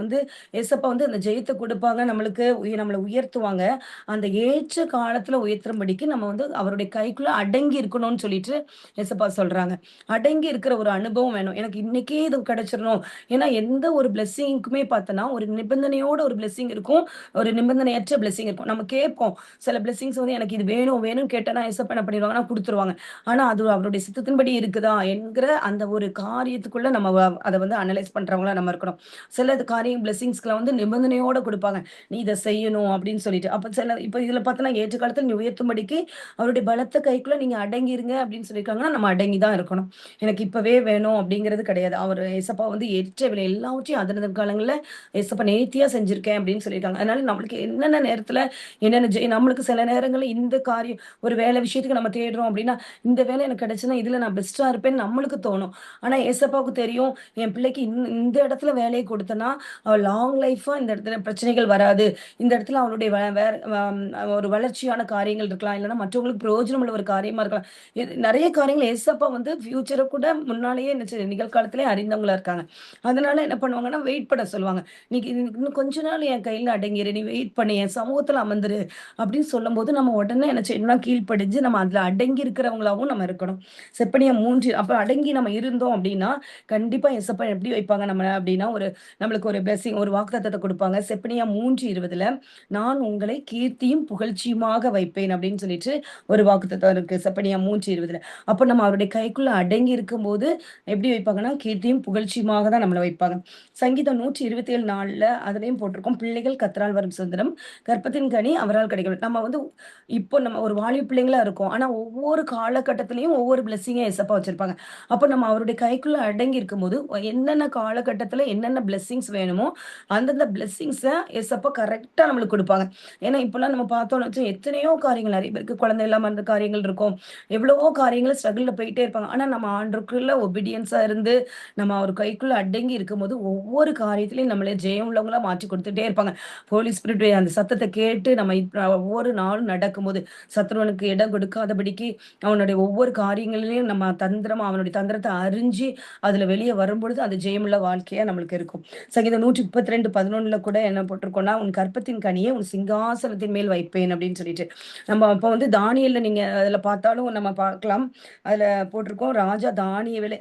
ஏசப்பா அந்த ஜெயத்த குடுப்பாங்க. நம்மளுக்கு நம்மள உயர்த்துவாங்க. அந்த ஏற்ற காலத்துல உயர்த்தும்படிக்கு நம்ம அவருடைய கைக்குள்ள அடங்கி இருக்கணும்னு சொல்லிட்டு ஏசப்பா சொல்றாங்க. அடங்கி இருக்கிற ஒரு அனுபவம் வேணும். எனக்கு இன்னைக்கே இது கிடைச்சிரணும். ஏன்னா எந்த ஒரு பிளெஸ்ஸிங்க்குமே பார்த்தோன்னா, ஒரு நிபந்தனையோட ஒரு பிளெஸ்ஸிங் இருக்கும். ஒரு நிபந்தனையற்ற பிளெஸ்ஸிங் இருக்கும். நம்ம கேட்போம். சில பிளெஸ்ஸிங்ஸ் எனக்கு இது வேணும் வேணும்னு கேட்டேன்னா ஏசப்பா என்ன பண்ணிருவாங்கன்னா குடுத்துருவாங்க. ஆனா அது அவருடைய சித்தத்தின்படி இருக்குதா என்கிற அந்த ஒரு காரியத்துக்குள்ள நம்ம அத அனலைஸ் பண்றவங்களா நம்ம இருக்கணும். சில காரியம் பிளெஸ்ஸிங்ஸ்க்குலாம் நிபந்தனையோட குடுப்பாங்க. நீ இத செய்யணும் அப்படின்னு சொல்லிட்டு. அப்ப இப்ப இதுல பார்த்தோன்னா ஏற்ற காலத்துல நீ உயர்த்தும்படிக்கு அவருடைய பலத்த கைக்குள்ள நீங்க அடங்கிருங்க அப்படின்னு சொல்லியிருக்காங்கன்னா, நம்ம அடங்கி தான் இருக்கணும். எனக்கு இப்பவே வேணும் அப்படிங்கிறது கிடையாது. அவரு ஏசப்பா ஏற்ற விலை எல்லாவற்றையும் அதனது காலங்கள்ல ஏசப்பா நேர்த்தியா செஞ்சிருக்கேன் அப்படின்னு சொல்லியிருக்காங்க. அதனால நம்மளுக்கு என்னென்ன நேரத்துல என்னென்ன நம்மளுக்கு சில நேரங்கள்ல இந்த காரியம் ஒரு வேலை விஷயத்துக்கு நம்ம தேடுறோம் அப்படின்னா, இந்த வேலை எனக்கு கிடைச்சுன்னா இதுல நான் பெஸ்ட்டா இருப்பேன்னு நம்மளுக்கு தோணும். ஆனா ஏசப்பாவுக்கு தெரியும், என் பிள்ளைக்கு இந்த இடத்துல வேலைய குடுத்தேன்னா, அவ லாங் லைஃபா இந்த இடத்துல பிரச்சனைகள் வராது. இந்த இடத்துல அவளுடைய வேற ஒரு வளர்ச்சியான காரியங்கள் இருக்கலாம். இல்லன்னா மற்றவங்களுக்கு பிரயோஜனம் உள்ள ஒரு காரியமா இருக்கலாம். நெறைய காரியங்கள் ஏசப்பா ஃபியூச்சர கூட முன்னாலேயே நிகழ்காலத்திலே அறிந்தவங்களா இருக்காங்க. அதனால என்ன பண்ணுவாங்கன்னா, வெயிட் பண்ண சொல்லுவாங்க. "நீ இன்னும் கொஞ்ச நாள் என் கையில அடங்கிரு. நீ வெயிட் பண்ணு. என் சமூகத்துல அமர்ந்துரு." அப்படின்னு சொல்லும்போது, நம்ம உடனே என்ன செய்யணும்னா, கீழ்ப்படிஞ்சு நம்ம அதுல அடங்கி இருக்கிறவங்களாவும் நம்ம இருக்கணும். செப்பனியா 3 அப்ப அடங்கி நம்ம இருந்தோம் அப்படின்னா, கண்டிப்பா ஏசப்பா எப்படி வைப்பாங்க நம்மள அப்படின்னா, நம்மளுக்கு ஒரு பிளெஸ்ஸிங் ஒரு வாக்குத்தத்தத்த குடுப்பாங்க. செப்பனியா 3:20 நான் உங்களை கீர்த்தியும், புகழ்ச்சியுமாக வைப்பேன் அப்படின்னு சொல்லிட்டு ஒரு வாக்குத்தத்தம் இருக்கு. செப்பனியா 3:20 அப்ப நம்ம அவருடைய கைக்குள்ள அடங்கி இருக்கும்போது, எப்படி வைப்பாங்கன்னா, கீர்த்தியும், புகழ்ச்சியுமாக தான் நம்மள வைப்பாங்க. சங்கீதம் 127:4 அதுலயும் போட்டிருக்கும். பிள்ளைகள் கர்த்தரால் வரும் சுதந்திரம், கர்ப்பத்தின் கனி அவரால் கிடைக்கும். நம்ம இப்போ நம்ம ஒரு வாலிப பிள்ளைங்களா இருக்கோம். ஆனா ஒவ்வொரு காலகட்டத்திலயும் ஒவ்வொரு பிளெஸ்ஸிங்க ஏசப்பா வச்சிருப்பாங்க. அப்ப நம்ம அவருடைய கைக்குள்ள அடங்கி இருக்கும்போது, என்னென்ன காலகட்டத்தில என்னென்ன பிளெஸ்ஸிங்ஸ் வேணுமோ, அந்தந்த பிளெஸ்ஸிங்ஸ ஏசப்பா கரெக்ட்டா நம்மளுக்கு குடுப்பாங்க. ஏன்னா, இப்பலாம் நம்ம பார்த்தோம்னு எத்தனையோ காரியங்கள் நெறைய பேருக்கு குழந்தை இல்லாம இருந்த காரியங்கள் இருக்கும். எவ்வளவோ காரியங்கள் ஸ்ட்ரகிள்ல போயிட்டே இருப்பாங்க. ஆனா, நம்ம ஆண்டவருக்குள்ள ஒபீடியன்ஸா இருந்து, நம்ம அவர் கைக்குள்ள அடங்கி இருக்கும்போது, ஒவ்வொரு காரியத்திலயும் நம்மள ஜெயம் உள்ளவங்களா மாற்றி குடுத்துட்டே இருப்பாங்க. ஹோலி ஸ்பிரிட் அந்த சத்தத்த கேட்டு நம்ம ஒவ்வொரு நாளும் நடக்கும்போது, சத்துருவனுக்கு இடம் கொடுக்காதபடிக்கு, அவனுடைய ஒவ்வொரு காரியங்களிலும் நம்ம அவனுடைய தந்திரத்த அறிஞ்சு, அதுல வெளிய வரும்பொழுது, அது ஜெயமுள்ள வாழ்க்கையா நம்மளுக்கு இருக்கும். சங்கீதம் 132:11 கூட என்ன போட்டிருக்கோம்னா, "உன் கர்ப்பத்தின் கனியை உன் சிங்காசனத்தின் மேல் வைப்பேன்" அப்படின்னு சொல்லிட்டு. நம்ம அப்ப தானியேல்ல நீங்க அதுல பார்த்தாலும் நம்ம பார்க்கலாம். அதுல போட்டிருக்கோம், ராஜா தானியேலை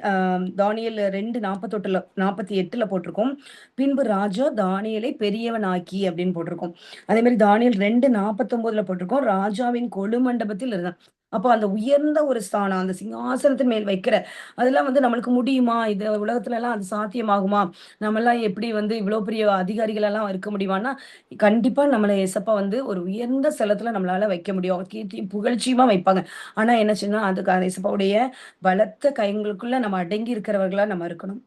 தானியேல் 2:48ல போட்டிருக்கும். "பின்பு ராஜா தானியேலை பெரியவனாக்கி" அப்படின்னு போட்டிருக்கும். அதே மாரி தானியேல் 2:49ல போட்டிருக்கும், ராஜாவின் கொலுமண்டபத்தில் இருந்தான். அப்போ அந்த உயர்ந்த ஒரு ஸ்தானம், அந்த சிங்காசனத்தின் மேல் வைக்கிற அதெல்லாம் நம்மளுக்கு முடியுமா? இது உலகத்துலலாம் அது சாத்தியமாகுமா? நம்மலாம் எப்படி இவ்வளோ பெரிய அதிகாரிகளெல்லாம் இருக்க முடியுமான்னா, கண்டிப்பா நம்மள ஏசப்பா ஒரு உயர்ந்த ஸ்தலத்துல நம்மளால வைக்க முடியும். கீர்த்தியும் புகழ்ச்சியுமா வைப்பாங்க. ஆனா என்னாச்சுன்னா, அதுக்கு ஏசப்பாவுடைய பலத்த கைகளுக்குள்ள நம்ம அடங்கி இருக்கிறவர்களா நம்ம இருக்கணும்.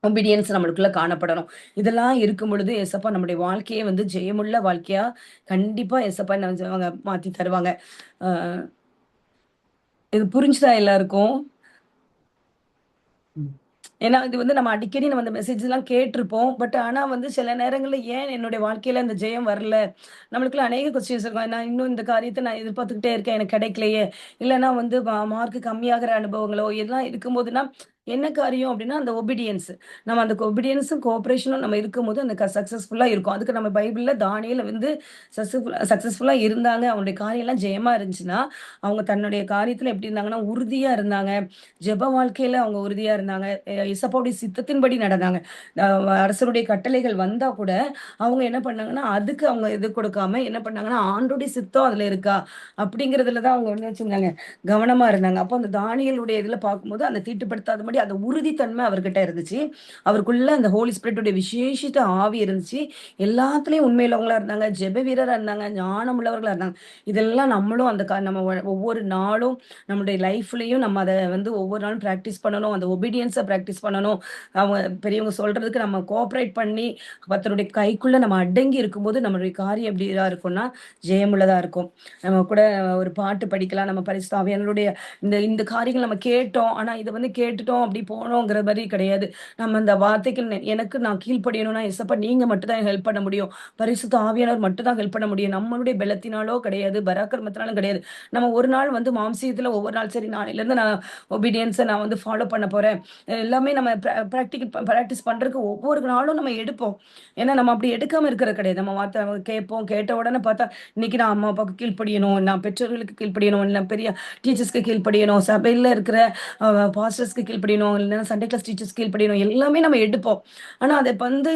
ஒபீடியன்ஸ் நம்மளுக்குள்ள காணப்படணும். இதெல்லாம் இருக்கும் பொழுது ஏசப்பா நம்முடைய வாழ்க்கையே ஜெயமுள்ள வாழ்க்கையா கண்டிப்பா ஏசப்பா என்ன செய்வாங்க மாத்தி தருவாங்க. அ இது புரிஞ்சுதா எல்லாருக்கும்? ம். ஏன்னா, இது வந்து நம்ம அடிக்கடி நம்ம அந்த மெசேஜ்லாம் கேட்டுருப்போம். பட் ஆனா வந்து சில நேரங்கள்ல ஏன் என்னுடைய வாழ்க்கையில அந்த ஜெயம் வரல? நம்மளுக்குள்ள அநேக கொஸ்டின்ஸ் இருக்கும். நான் இன்னும் இந்த காரியத்த நான் எதிர்பார்த்துக்கிட்டே இருக்கேன். எனக்கு கிடைக்கலையே! இல்லன்னா வந்து மார்க் கம்மியாகிற அனுபவங்களோ, இதெல்லாம் இருக்கும்போதுனா, என்ன காரியம் அப்டின்னா, அந்த ஒபீடியன்ஸ். நம்ம அந்த ஒபீடியன்ஸும், கோஆப்பரேஷனும் நம்ம இருக்கும்போது அந்த சக்சஸ்ஃபுல்லா இருக்கும். அதுக்கு நம்ம பைபிள்ல தானியேல் வந்து சக்சஸ்ஃபுல்லா இருந்தாங்க. அவங்களுடைய காரியம்லாம் ஜெயமா இருந்துச்சுன்னா, அவங்க தன்னுடைய காரியத்துல எப்டி இருந்தாங்கன்னா, உறுதியா இருந்தாங்க. ஜெப வாழ்க்கையில அவங்க உறுதியா இருந்தாங்க. இசப்பாவுடைய சித்தத்தின்படி நடந்தாங்க. அ அரசருடைய கட்டளைகள் வந்தா கூட, அவங்க என்ன பண்ணாங்கன்னா, அதுக்கு அவங்க இது கொடுக்காம என்ன பண்ணாங்கன்னா, ஆண்டோடைய சித்தம் அதுல இருக்கா? அப்படிங்கிறதுல தான் அவங்க என்ன வச்சிருந்தாங்க, கவனமா இருந்தாங்க. அப்போ அந்த தானியேலுடைய இதுல பார்க்கும்போது, அந்த தீட்டுப்படுத்தாதபடி அந்த உறுதித்தன்மை அவர்கிட்ட இருந்துச்சு. அவருக்குள்ள அந்த ஹோலி ஸ்பிரிட்டுடைய விசேஷித்த ஆவி இருந்துச்சு. எல்லாத்துலயும் உண்மையுள்ளவங்களா இருந்தாங்க. ஜெப வீரரா இருந்தாங்க. ஞானம் உள்ளவர்களா இருந்தாங்க. இதெல்லாம் நம்மளும் அந்த நம்ம ஒவ்வொரு நாளும் நம்முடைய லைஃப்லயும் நம்ம அத வந்து ஒவ்வொரு நாளும் பிராக்டிஸ் பண்ணணும். அந்த ஒபீடியன்ஸ பிராக்டிஸ் பண்ணணும். அவங்க பெரியவங்க சொல்றதுக்கு நம்ம கோஆப்பரேட் பண்ணி, கர்த்தருடைய கைக்குள்ள நம்ம அடங்கி இருக்கும்போது, நம்மளுடைய காரியம் எப்படியா இருக்கும்னா, ஜெயமுள்ளதா இருக்கும். நம்ம கூட ஒரு பாட்டு படிக்கலாம். நம்ம பரிசுத்த ஆவியானவருடைய இந்த இந்த காரியங்கள் நம்ம கேட்டோம். ஆனா இத வந்து கேட்டுட்டோம், அப்படி போனோங்கிற மாரி கிடையாது. நம்ம அந்த வார்த்தைக்கு எனக்கு நான் கீழ்ப்படியணும்னா, "ஏசப்பா நீங்க மட்டும் தான் ஹெல்ப் பண்ண முடியும். பரிசுத்த ஆவியானவர் மட்டும் தான் ஹெல்ப் பண்ண முடியும். நம்மளுடைய பலத்தினாலோ கிடையாது, பராக்கிரமத்தினாலும் கிடையாது." நம்ம ஒரு நாள் வந்து மாம்சீகத்துல ஒவ்வொரு நாள் சரி நாளையிலருந்து நான் ஒபீடியன்ஸ நான் வந்து ஃபாலோ பண்ண போறேன். எல்லாமே நம்ம பிராக்டிஸ் பண்றதுக்கு ஒவ்வொரு நாளும் நம்ம எடுப்போம். ஏன்னா நம்ம அப்படி எடுக்காம இருக்கிறது கிடையாது. நம்ம வார்த்தை கேட்போம். கேட்ட உடனே பார்த்தா, இன்னைக்கு நான் அம்மா, அப்பாவுக்கு கீழ்ப்படியணும். நான் பெற்றோர்களுக்கு கீழ்ப்படியணும். இல்ல பெரிய டீச்சர்ஸ்க்கு கீழ்ப்படியணும். சபையில இருக்கிற பாஸ்டர்ஸ்க்கு கீழ்ப்படியணும். இல்லைன்னா சண்டே கிளாஸ் டீச்சர்ஸ்க்கு கீழ்ப்படியணும். எல்லாமே நம்ம எடுப்போம். ஆனா அத வந்து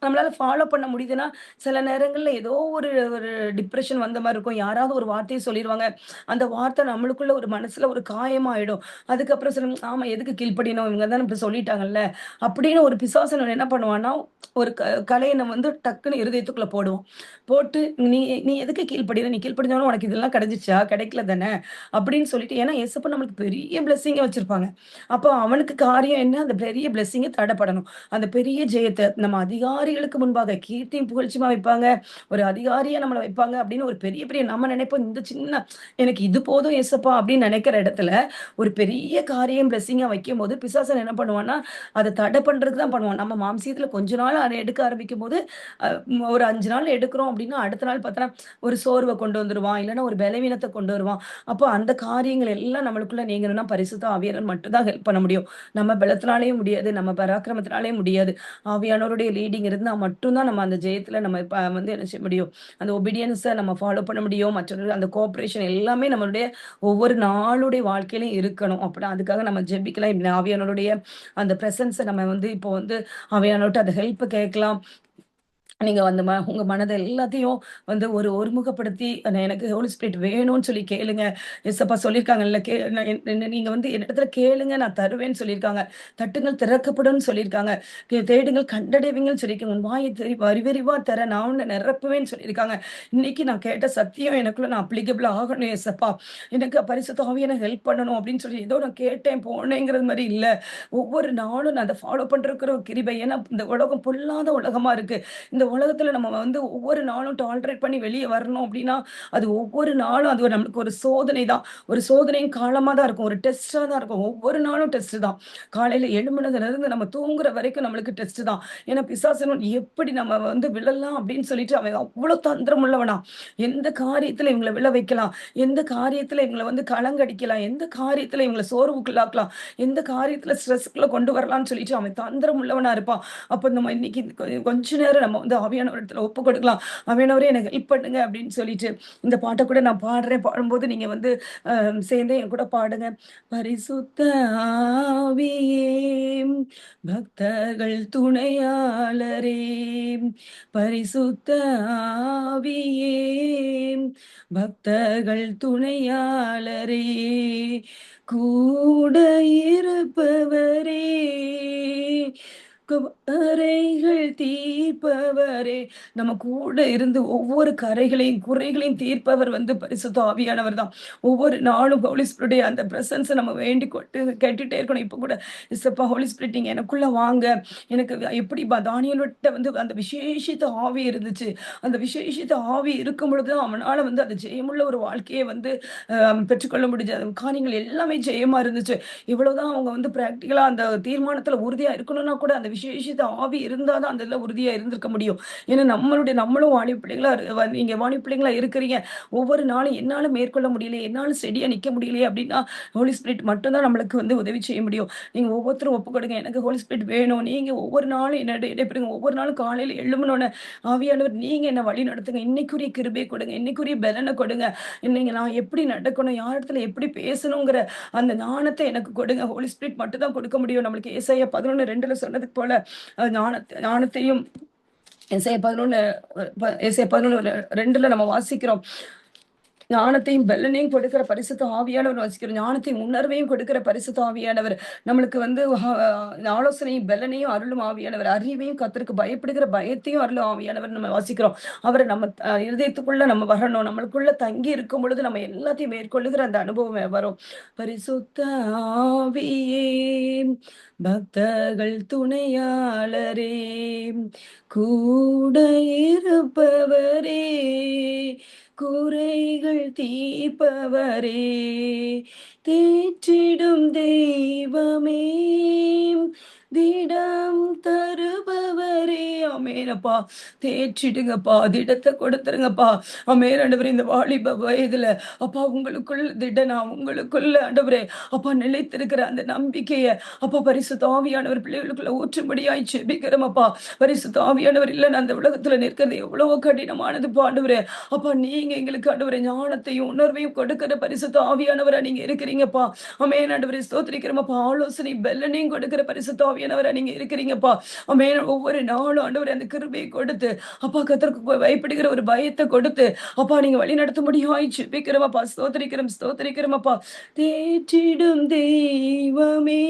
நம்மளால ஃபாலோ பண்ண முடியுதுன்னா, சில நேரங்கள்ல ஏதோ ஒரு ஒரு டிப்ரஷன் வந்த மாரி இருக்கும். யாராவது ஒரு வார்த்தைய சொல்லிருவாங்க. அந்த வார்த்தை நம்மளுக்குள்ள ஒரு மனசுல ஒரு காயமாயிடும். அதுக்கப்புறம் ஆமா எதுக்கு கீழ்ப்படியணும்? இவங்க தானே இப்படி சொல்லிட்டாங்கல்ல. அப்படின்னு ஒரு பிசாசு என்ன பண்ணுவான்னா, ஒரு கலைய நம்ம வந்து டக்குன்னு இருதயத்துக்குள்ள போடுவோம். போட்டு நீ நீ எதுக்கு கீழ்ப்படிற? நீ கீழ்ப்படிஞ்சாலும் உனக்கு இதெல்லாம் கிடைச்சுச்சா? கிடைக்கல தானே! அப்படின்னு சொல்லிட்டு ஏன்னா ஏசப்பா நம்மளுக்கு பெரிய பிளெஸ்ஸிங்க வச்சிருப்பாங்க. அப்போ அவனுக்கு காரியம் என்ன? அந்த பெரிய பிளெஸ்ஸிங்க தடப்படணும். அந்த பெரிய ஜெயத்த நம்ம அதிகாரிகளுக்கு முன்பாக கீர்த்தியும் புகழ்ச்சியுமா வைப்பாங்க. ஒரு அதிகாரியா நம்மள வைப்பாங்க அப்படின்னு ஒரு பெரிய பெரிய நம்ம நினைப்போம் இந்த சின்ன எனக்கு இது போதும் ஏசப்பா அப்படின்னு நினைக்கிற இடத்துல ஒரு பெரிய காரியம் பிளெஸ்ஸிங்கா வைக்கும்போது பிசாசன் என்ன பண்ணுவான்னா, அத தடை பண்றதுக்கு தான் பண்ணுவான். நம்ம மாம்சீகத்துல கொஞ்ச நாள் அத எடுக்க ஆரம்பிக்கும்போது, ஒரு 5 நாள் எடுக்கிறோம் அப்படின்னா, அடுத்த நாள் பார்த்தோன்னா, ஒரு சோர்வ கொண்டு வந்துருவான். இல்லன்னா ஒரு பலவீனத்த கொண்டு வருவான். அப்போ அந்த காரியங்கள் எல்லாம் நம்மளுக்குள்ள நீங்கணும்னா பரிசுத்த ஆவியானவர் மட்டும் தான் ஹெல்ப் பண்ண முடியும். நம்ம பலத்தினாலயும் முடியாது. நம்ம பராக்கிரமத்தினாலயும் முடியாது. ஆவியானவருடைய லீடிங் இருந்தா மட்டும் தான் நம்ம அந்த ஜெயத்துல நம்ம வந்து என்ன செய்ய முடியும். அந்த ஒபீடியன்ஸ நம்ம ஃபாலோ பண்ண முடியும். மற்றவர்கள் அந்த கோஆப்பரேஷன் எல்லாமே நம்மளுடைய ஒவ்வொரு நாளுடைய வாழ்க்கையிலும் இருக்கணும். அப்ப அதுக்காக நம்ம ஜெபிக்கலாம். இப்படி ஆவியானவருடைய அந்த பிரசன்ஸ நம்ம வந்து இப்போ வந்து ஆவியானவர்ட்ட அந்த ஹெல்ப் கேட்கலாம். நீங்க அந்த உங்க மனத எல்லாத்தையும் வந்து ஒரு ஒருமுகப்படுத்தி, எனக்கு ஹோலி ஸ்பிரிட் வேணும்னு சொல்லி கேளுங்க. ஏசப்பா சொல்லியிருக்காங்கல்ல, நீங்க வந்து என்னிடத்துல கேளுங்க நான் தருவேன்னு சொல்லியிருக்காங்க. தட்டுங்கள் திறக்கப்படும்னு சொல்லியிருக்காங்க. தேடுங்கள் கண்டடைவீங்கன்னு சொல்லியிருக்காங்க. உன் வாயை வரிவரிவா தர நான் உன்ன நிரப்புவேன்னு சொல்லியிருக்காங்க. இன்னைக்கு நான் கேட்ட சத்தியம் எனக்குள்ள நான் அப்ளிகபிள் ஆகணும் ஏசப்பா. எனக்கு பரிசுத்த ஆவியான ஹெல்ப் பண்ணணும் அப்படின்னு சொல்லி ஏதோ நான் கேட்டேன், போனேங்கிறது மாரி இல்ல. ஒவ்வொரு நாளும் நான் அத ஃபாலோ பண்றதுக்கு ஒரு கிருபை. ஏன்னா இந்த உலகம் பொல்லாத உலகமா இருக்கு. இந்த உலகத்துல நம்ம வந்து ஒவ்வொரு நாளும் டாலரேட் பண்ணி வெளிய வரணும் அப்டின்னா, அது ஒவ்வொரு நாளும் அது நம்மளுக்கு ஒரு சோதனை தான். ஒரு சோதனையும் காலமா தான் இருக்கும். ஒரு டெஸ்ட்டா தான் இருக்கும். ஒவ்வொரு நாளும் டெஸ்ட் தான். காலையில எழும்புனதுலருந்து நம்ம தூங்குற வரைக்கும் நம்மளுக்கு டெஸ்ட் தான். ஏன்னா பிசாசன் எப்படி நம்ம வந்து விழலாம் அப்டின்னு சொல்லிட்டு அவன் அவ்ளோ தந்திரம் உள்ளவனா. எந்த காரியத்துல இவங்கள விழ வைக்கலாம், எந்த காரியத்துல இவங்கள வந்து கலங்கடிக்கலாம், எந்த காரியத்துல இவங்கள சோர்வுக்குள்ளாக்கலாம், எந்த காரியத்துல ஸ்ட்ரெஸ்க்குள்ள கொண்டு வரலாம்னு சொல்லிட்டு அவன் தந்திரம் உள்ளவனா இருப்பான். அப்ப நம்ம இன்னைக்கு கொஞ்ச நேரம் நம்ம வந்து ஆவியானவர் இடத்துல ஒப்பு கொடுக்கலாம். ஆவியானவரே எனக்கு ஹெல்ப் பண்ணுங்க அப்படின்னு சொல்லிட்டு, இந்த பாட்ட கூட நான் பாடுறேன். பாடும்போது நீங்க வந்து சேர்ந்து என் கூட பாடுங்க. பரிசுத்த ஆவியே பக்தர்கள் துணையாளரே, பரிசுத்த ஆவியே பக்தர்கள் துணையாளரே, கூட இருப்பவரே கரைகள் தீர்ப்பவரே, நம்ம கூட இருந்து ஒவ்வொரு கரைகளையும், குறைகளையும் தீர்ப்பவர் வந்து பரிசுத்த ஆவியானவர் தான். ஒவ்வொரு நாளும் ஹோலி ஸ்பிரிட்டுடைய அந்த பிரசன்ஸ நம்ம வேண்டிக் கொண்டு கேட்டுட்டே இருக்கணும். இப்ப கூட "இசப்பா ஹோலி ஸ்பிரிட் நீங்க எனக்குள்ள வாங்க." எனக்கு எப்படி தானியேலுட்ட வந்து அந்த விசேஷித்த ஆவி இருந்துச்சு. அந்த விசேஷித்த ஆவி இருக்கும் பொழுது தான் அவனால வந்து அந்த ஜெயமுள்ள ஒரு வாழ்க்கைய வந்து பெற்றுக்கொள்ள முடிஞ்சது. அந்த காரியங்கள் எல்லாமே ஜெயமா இருந்துச்சு. இவ்வளவுதான் அவங்க வந்து பிராக்டிகலா அந்த தீர்மானத்துல உறுதியா இருக்கணும்னா கூட அந்த விசேஷித்த ஆவி இருந்தா தான் அந்த இதுல உறுதியா இருந்திருக்க முடியும். ஏன்னா நம்மளும் வாலிப பிள்ளைங்களா நீங்க வாலிப பிள்ளைங்களா இருக்கிறீங்க. ஒவ்வொரு நாளும் என்னால மேற்கொள்ள முடியலையே, என்னால ஸ்டெடியா நிக்க முடியலையே அப்படின்னா, ஹோலி ஸ்பிரிட் மட்டும் தான் நம்மளுக்கு வந்து உதவி செய்ய முடியும். நீங்க ஒவ்வொருத்தரும் ஒப்புக்கொடுங்க. எனக்கு ஹோலி ஸ்பிரிட் வேணும். நீங்க ஒவ்வொரு நாளும் என்னோட இடைப்படுங்க. ஒவ்வொரு நாளும் காலையில எழும்புனோனே, ஆவியானவர் நீங்க என்ன வழி நடத்துங்க. இன்னைக்குரிய கிருபைய கொடுங்க. இன்னைக்குரிய பலன கொடுங்க. இன்னைக்கு நான் எப்படி நடக்கணும்? யார் இடத்துல எப்படி பேசணுங்கிற அந்த ஞானத்த எனக்கு கொடுங்க. ஹோலி ஸ்பிரிட் மட்டும் தான் கொடுக்க முடியும். நம்மளுக்கு ஏசாயா 11:2ல சொன்னது போல ஞானத்தையும் ஏசாயா 11 ஏசாயா 11:2ல நம்ம வாசிக்கிறோம். ஞானத்தையும் பெலனையும் கொடுக்கிற பரிசுத்த ஆவியானவர் வாசிக்கிறோம். ஞானத்தையும் உணர்வையும் கொடுக்கிற பரிசுத்த ஆவியானவர். நம்மளுக்கு வந்து ஆலோசனையும் பெலனையும் அருளும் ஆவியானவர். அறிவையும் கர்த்தருக்கு பயப்படுகிற பயத்தையும் அருளும் ஆவியானவர் நம்ம வாசிக்கிறோம். அவர நம்ம இருதயத்துக்குள்ள நம்ம வரணும். நம்மளுக்குள்ள தங்கி இருக்கும் பொழுது நம்ம எல்லாத்தையும் மேற்கொள்ளுகிற அந்த அனுபவம் வரும். பரிசுத்த ஆவியே, பக்தர்கள் துணையாளரே, கூட இருப்பவரே, குறைகள் தீர்ப்பவரே, தேற்றிடும் தெய்வமே, திடம் தருபவரே. ஆமெனப்பா. தேற்றிடுங்கப்பா. திடத்த கொடுத்துருங்கப்பா. ஆமென் ஆண்டவரே. இந்த வாலிப வயதுல அப்பா உங்களுக்குள் திடனா உங்களுக்குள்ள ஆண்டவரே அப்பா நிலைத்திருக்கிற அந்த நம்பிக்கைய அப்பா பரிசுத்த ஆவியானவர் பிள்ளைகளுக்குள்ள ஊற்றும்படியாய் ஜெபிக்கிறோம் அப்பா. பரிசுத்த ஆவியானவர் இல்லைன்னு அந்த உலகத்துல நிற்கிறது எவ்வளவோ கடினமானது ஆண்டவரே. அப்பா நீங்க எங்களுக்கு ஆண்டவரே ஞானத்தையும் உணர்வையும் கொடுக்கிற பரிசுத்த ஆவியானவரா நீங்க இருக்கிறீங்கப்பா. ஆமென் ஆண்டவரே ஸ்தோத்திரிக்கிறோமப்பா. ஆலோசனை பெலனையும் கொடுக்கிற பரிசுத்த ஆவியானவரா நீங்க இருக்கிறீங்கப்பா. ஆமென். ஒவ்வொரு நாளும் ஆண்டவரே அந்த கிருபையை கொடுத்து அப்பா கர்த்தருக்கு பயப்படுகிற ஒரு பயத்தை கொடுத்து அப்பா நீங்க வழி நடத்தும்படியாய் ஜெபிக்கிறோமப்பா. ஸ்தோத்திரிக்கிறோமப்பா. தேற்றிடும் தெய்வமே,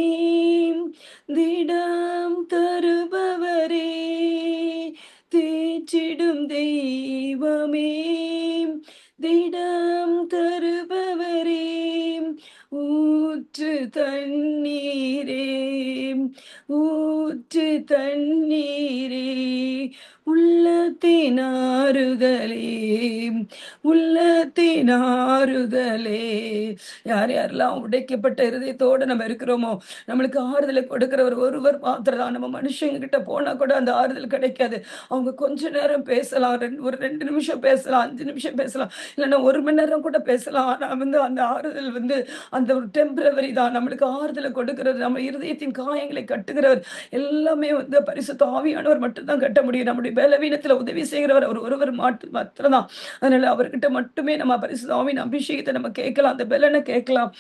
திடம் தருபவரே, தேற்றிடும் தெய்வமே, திடம் தருபவரே, ஊற்று தண்ணீரே, ஊற்று தண்ணீரே, உள்ளத்தின் ஆறுதலே, உள்ளத்தின் ஆறுதலே. யார் யாரெல்லாம் உடைக்கப்பட்ட இருதயத்தோட நம்ம இருக்கிறோமோ, நம்மளுக்கு ஆறுதலை கொடுக்கிறவர் ஒருவர் மாத்திரம் தான். நம்ம மனுஷங்க கிட்ட போனா கூட அந்த ஆறுதல் கிடைக்காது. அவங்க கொஞ்ச நேரம் பேசலாம். ஒரு 2 நிமிஷம் பேசலாம், 5 நிமிஷம் பேசலாம். இல்லன்னா 1 மணி நேரம் கூட பேசலாம். ஆனா வந்து அந்த ஆறுதல் வந்து அந்த ஒரு டெம்பரவரி தான். நம்மளுக்கு ஆறுதலை கொடுக்கிறது, நம்ம இருதயத்தின் காயங்களை கட்டுகிறவர் எல்லாமே வந்து பரிசுத்த ஆவியானவர் மட்டும் தான் கட்ட முடியும். நம்முடைய பலவீனத்துல உதவி செய்கிறவர் அவர் ஒருவர் மாத்திரம் தான். அதனால அவர்கிட்ட மட்டுமே நம்ம பரிசுத்த ஆவியின் அபிஷேகத்தை நம்ம கேட்கலாம். அந்த பலனை கேட்கலாம்.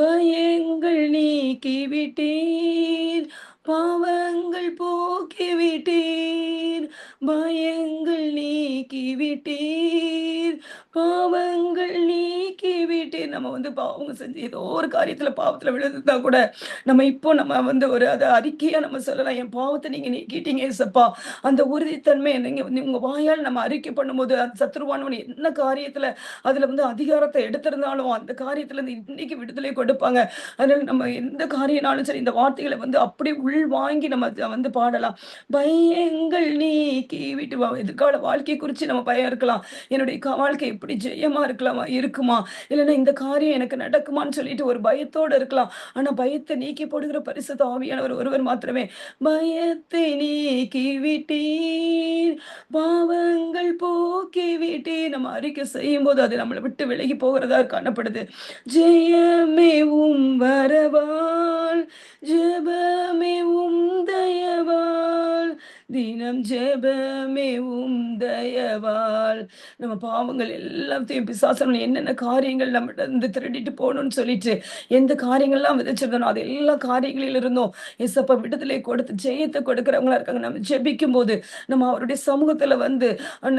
பயங்கள் நீக்கி விட்டீர், பாவங்கள் போக்கி விட்டீர், பயங்கள் நீக்கி விட்டீர், பாவங்கள் நீக்கி விட்டீர். நம்ம வந்து பாவங்க செஞ்சு ஏதோ ஒரு காரியத்துல பாவத்துல விழுந்துட்டா கூட நம்ம வந்து ஒரு அதை அறிக்கையா நம்ம சொல்லலாம். என் பாவத்தை நீங்க நீக்கிட்டீங்க ஏசப்பா. அந்த உறுதித்தன்மை நீங்க வந்து உங்க வாயால் நம்ம அறிக்கை பண்ணும்போது அந்த சத்துருவானவன் என்ன காரியத்துல அதுல வந்து அதிகாரத்தை எடுத்திருந்தாலும் அந்த காரியத்துல இருந்து இன்னைக்கு விடுதலை கொடுப்பாங்க. அதனால நம்ம எந்த காரியம்னாலும் சரி இந்த வார்த்தைகளை வந்து அப்படி உள் வாங்கி நம்ம வந்து பாடலாம். பயங்கள் நீக்கி விட்டு எதிர்கால வாழ்க்கை குறிச்சு நம்ம பயம் இருக்கலாம். என்னுடைய வாழ்க்கை எப்படி ஜெயமா இருக்குமா, இல்லைன்னா இந்த காரியம் எனக்கு நடக்குமான்னு சொல்லிட்டு ஒரு பயத்தோட இருக்கலாம். ஆனா பயத்தை நீக்கி போடுகிற பரிசுத்த ஆவியானவர் ஒருவர் மாத்திரமே. பயத்தை நீக்கி விட்டீர், பாவங்கள் போக்கி விட்டீர். நம்ம அறிக்கை செய்யும் போது அது நம்மளை விட்டு விலகி போகிறதா காணப்படுது. ஜெயமே வரவால், ஜெபமே தயவால், தினம் ஜெபமே தயவால். நம்ம பாவங்கள் எல்லாத்தையும் பிசாசன் என்னென்ன காரியங்கள் நம்மகிட்ட இருந்து திருடிட்டு போகணும்னு சொல்லிட்டு எந்த காரியங்கள்லாம் விதைச்சிருந்தனோ அது எல்லா காரியங்களில் இருந்தும் இசப்ப விடுதலை கொடுத்து ஜெயத்தை கொடுக்கிறவங்களா இருக்காங்க. நம்ம ஜெபிக்கும் போது நம்ம அவருடைய சமூகத்துல வந்து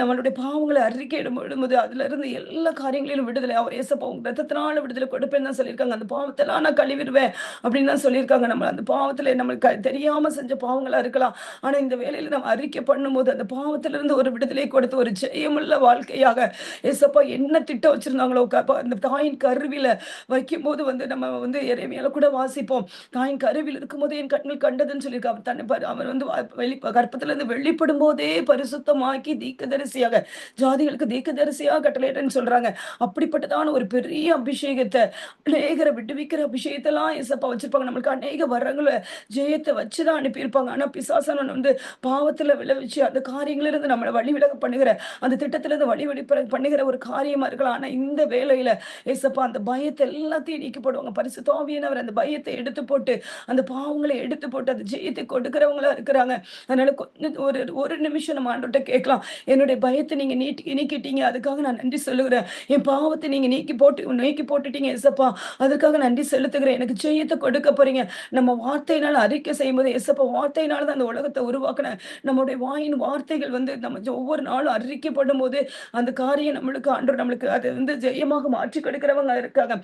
நம்மளுடைய பாவங்களை அறிக்கையிடும் விடும்போது அதுல இருந்து எல்லா காரியங்களிலும் விடுதலை அவர் ஏசப்பா உங்க ரத்தத்தினால விடுதலை கொடுப்பேன்னு தான் சொல்லியிருக்காங்க. அந்த பாவத்தெல்லாம் நான் கழுவிடுவேன் அப்படின்னு தான் சொல்லியிருக்காங்க. நம்ம அந்த பாவத்துல நம்மளுக்கு தெரியாம செஞ்ச பாவங்களா இருக்கலாம். ஆனா இந்த வேலையில நம்ம அறிக்கை பண்ணும்போது அந்த பாவத்திலிருந்து ஒரு விடுதலை கொடுத்து ஒரு ஜெயமுள்ள வாழ்க்கையாக ஏசப்பா என்ன திட்டம் வச்சிருந்தாங்களோ அந்த தாயின் கருவில வைக்கும்போது வந்து நம்ம வந்து எரேமியால கூட வாசிப்போம். தாயின் கருவில் இருக்கும்போதே என் கண்கள் கண்டதுன்னு சொல்லியிருக்காங்க. அவர் வந்து கர்ப்பத்திலிருந்து வெளிப்படும் போதே பரிசுத்தமாக்கி தீர்க்கதரிசியாக ஜாதிகளுக்கு தீர்க்கதரிசியாக கட்டளையிட்டேன்னு சொல்றாங்க. அப்படிப்பட்டதான ஒரு பெரிய அபிஷேகத்தை அநேகரை விடுவிக்கிற அபிஷேகத்தெல்லாம் ஏசப்பா வச்சிருப்பாங்க. நம்மளுக்கு அநேக வரங்களை ஜெயத்தை வச்சுதான் அனுப்பியிருப்பாங்க. ஆனா பிசாசானவன் வந்து பாவத்துல விளைவிச்சு அந்த காரியங்களிலிருந்து நம்மளை வழி விலக பண்ணுகிற அந்த திட்டத்திலிருந்து வழி பண்ணுகிற ஒரு காரியமா இருக்கலாம். ஆனா இந்த வேலையில ஏசப்பா அந்த பயத்தை எல்லாத்தையும் நீக்கி போடுவாங்க. பரிசுத்த ஆவியானவர் அந்த பயத்தை எடுத்து போட்டு அந்த பாவங்களை எடுத்து போட்டு அந்த ஜெயத்தை கொடுக்கிறவங்களா இருக்கிறாங்க. அதனால கொஞ்சம் ஒரு ஒரு நிமிஷம் நம்ம ஆண்டவர்ட்ட கேட்கலாம். என்னுடைய பயத்தை நீங்க நீக்கிட்டீங்க. அதுக்காக நான் நன்றி சொல்லுகிறேன். என் பாவத்தை நீங்க நீக்கி போட்டுட்டீங்க ஏசப்பா. அதுக்காக நன்றி செலுத்துகிறேன். எனக்கு ஜெயத்தை கொடுக்க போறீங்க. நம்ம வார்த்தையினால அறிக்கை செய்யும்போது ஏசப்பா வார்த்தையினால தான் அந்த உலகத்தை உருவாக்குனேன். நம்முடைய வாயின் வார்த்தைகள் வந்து நம்ம ஒவ்வொரு நாளும் அறிக்கைப்படும் போது அந்த காரியம் நம்மளுக்கு ஆண்டவர் நம்மளுக்கு அது வந்து ஜெயமாக மாற்றி கொடுக்கிறவங்க இருக்காங்க.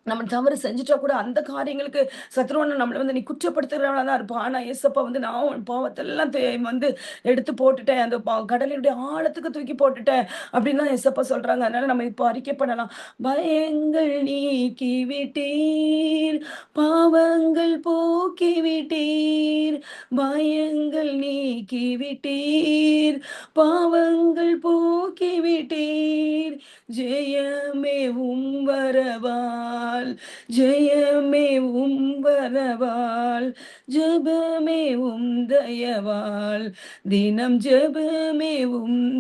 நம்ம தவறு செஞ்சுட்டா கூட அந்த காரியங்களுக்கு சத்ருவன் நம்மள வந்து நீ குற்றப்படுத்துகிறவனா தான் இருப்பான். ஆனா ஏசப்பா வந்து நான் உன் பாவத்தெல்லாம் வந்து எடுத்து போட்டுட்டேன். அந்த கடலினுடைய ஆழத்துக்கு தூக்கி போட்டுட்டேன் அப்படின்னு தான் ஏசப்பா சொல்றாங்க. அதனால நம்ம இப்போ அறிக்கை பண்ணலாம். பயங்கள் நீக்கி விட்டீர், பாவங்கள் போக்கி விட்டீர், பயங்கள் நீக்கி விட்டீர், பாவங்கள் போக்கி விட்டீர், ஜெயமே வரவால், ஜெயமே வரவால், ஜெபமே தயவால், தினம் ஜெபமே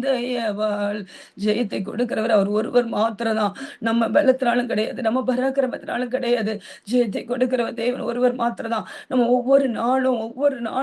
தயவால். ஜெயத்தை கொடுக்கிறவர் அவர் ஒருவர் மாத்திரம்தான். நம்ம பலத்தினாலும் கிடையாது, நம்ம பராக்கிரமத்தினாலும் கிடையாது. ஜெயத்தை கொடுக்கிறவர் தேவன் ஒருவர் மாத்திரம்தான். நம்ம ஒவ்வொரு நாளும்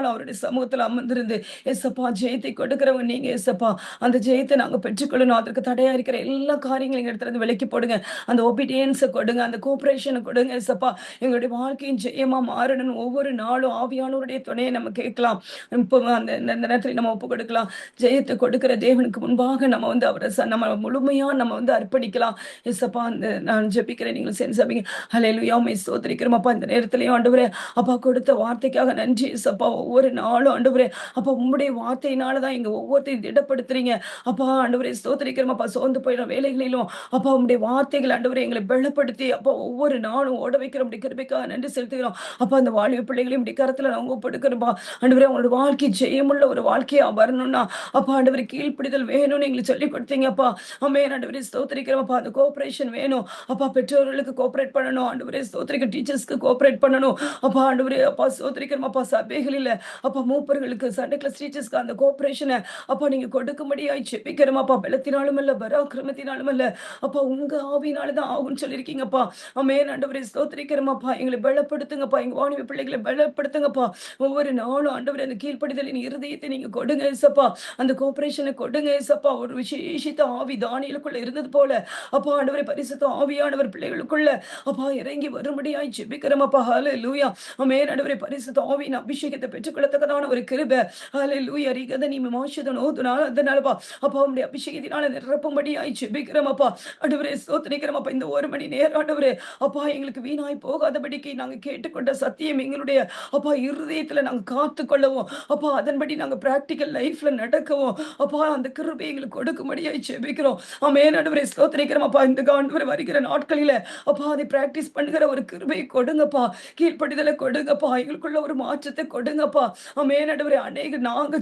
அவருடைய சமூகத்துல அமர்ந்திருந்து எசப்பா ஜெயத்தை கொடுக்கிறவங்க நீங்க எசப்பா. அந்த ஜெயத்தை நாங்க பெற்றுக்கொள்ளணும். அதற்கு தடையா இருக்கிற எல்லா காரியங்களையும் எடுத்துட்டு வந்து விலக்கி போடுங்க. அந்த ஒபீடியன்ஸை கொடுங்க, அந்த கோஆபரேஷனை கொடுங்க ஏசப்பா. எங்களுடைய வாழ்க்கையின் ஜெயமா மாறணும். ஒவ்வொரு நாளும் ஆவியானவருடைய துணையை நம்ம கேட்கலாம். இப்போ அந்த இந்த நேரத்தில் நம்ம ஒப்பு கொடுக்கலாம். ஜெயத்தை கொடுக்கிற தேவனுக்கு முன்பாக நம்ம வந்து அவரை நம்ம முழுமையா நம்ம வந்து அர்ப்பணிக்கலாம். ஏசப்பா அந்த நான் ஜெபிக்கிறேன், நீங்கள் சேர்ந்து ஜெபிங்க. ஹல்லேலூயா, உம்மை ஸ்தோத்திரிக்கிறோம் அப்பா. இந்த நேரத்திலையும் ஆண்டவரே அப்பா கொடுத்த வார்த்தைக்காக நன்றி ஏசப்பா. ஒவ்வொரு நாளும் ஆண்டவரே அப்பா உம்முடைய வார்த்தையினால தான் எங்க ஒவ்வொருத்தையும் திடப்படுத்துறீங்க அப்பா. ஆண்டவரே ஸ்தோத்திரிக்கிறோம் அப்பா. சோர்ந்து போயிடும் வேலைகளிலும் அப்பா உம்முடைய வார்த்தைகள் ஆண்டவரே எங்களை பலப்படுத்தி அப்பா ஒவ்வொரு நாளும் ஓட வைக்கிற அப்படி கிருபைக்காக நன்றி செலுத்துகிறோம் அப்பா. அந்த வாலிப பிள்ளைகளையும் இப்படி கரத்துல நாங்க ஒப்படுக்கிறோம்பா. ஆண்டவரே உங்களோட வாழ்க்கை ஜெயமுள்ள ஒரு வாழ்க்கையா வரணும்னா அப்பா ஆண்டவரே கீழ்ப்பிடிதல் வேணும்னு எங்களுக்கு சொல்லி கொடுத்தீங்க அப்பா. ஆமென் ஆண்டவரே ஸ்தோத்திரிக்கிறோம் அப்பா. அந்த கோஆபரேஷன் வேணும் அப்பா. பெற்றோர்களுக்கு கோஆபரேட் பண்ணணும் ஆண்டவரே ஸ்தோத்திரிக்க. டீச்சர்ஸ்க்கு கோஆபரேட் பண்ணணும் அப்பா. ஆண்டவரே அப்பா ஸ்தோத்திரிக்கிறோம் அப்பா. சபைகளில் அப்பா மூப்பர்களுக்கு சண்டே கிளாஸ் டீச்சர்ஸ்க்கு அந்த கோஆபரேஷனை அப்பா நீங்க கொடுக்கும்படியாய் ஜெபிக்கிறோம் அப்பா. பலத்தினாலும் அல்ல, பராக்கிரமத்தினாலும் அல்ல அப்பா, உங்க ஆவியினாலதான் ஆகும்னு சொல்லியிருக்கீங்கப்பா. ஆமென் ஆண்டவரே ஸ்தோத்திரிக்கிறோமப்பா. எங்களை பலப்படுத்துங்கப்பா. எங்க வாணிப பிள்ளைகளை பலப்படுத்துங்கப்பா. ஒவ்வொரு நாளும் ஆண்டவரே அந்த கீழ்ப்படிதலின் இருதயத்தை நீங்க கொடுங்க ஏசப்பா. அந்த கோஆபரேஷனை கொடுங்க ஏசப்பா. ஒரு விசேஷித்த ஆவி தானியலுக்குள்ள இருந்தது போல அப்பா ஆண்டவரே பரிசுத்த ஆவியானவர் பிள்ளைகளுக்குள்ள அப்பா இறங்கி வரும்படியாய் ஜெபிக்கிறோமப்பா. ஹல்லேலூயா. ஆமென் ஆண்டவரே பரிசுத்த ஆவியின் அபிஷேகத்தை பெற்றுக்கொள்ளத்தக்கதான ஒரு கிருபை. ஹல்லேலூயா. ரிகதனி மாஷதனோதுனா அதனாலப்பா அப்பா உம்முடைய அபிஷேகத்தினால நிரப்பும்படியாய் ஜெபிக்கிறோம் அப்பா. ஆண்டவரே ஸ்தோத்திரிக்கிறோம் அப்பா. இந்த ஒரு மணி நேரம் ஆண்டவரே அப்பா எங்களுக்கு வீணாய் போகாதபடிக்கு நாங்க கேட்டுக்கொண்ட சத்தியம் எங்களுடைய அப்பா இருதயத்துல நாங்க காத்துக்கொள்ளவும் அப்பா அதன்படி நாங்க பிராக்டிக்கல் லைஃப்ல நடக்கவும் அப்பா அந்த கிருபை எங்களுக்கு கொடுக்கும்படியாய் ஜெபிக்கிறோம். ஆமென் ஆண்டவரே ஸ்தோத்திரிக்கிறோம் அப்பா. இந்த ஆண்டவரே வருகிற நாட்களில அப்பா அதை பிராக்டிஸ் பண்ணுகிற ஒரு கிருபை கொடுங்கப்பா. கீழ்ப்படிதலை கொடுங்கப்பா. எங்களுக்குள்ள ஒரு மாற்றத்தை கொடுங்கப்பா. ஆமென் ஆண்டவரே நாங்க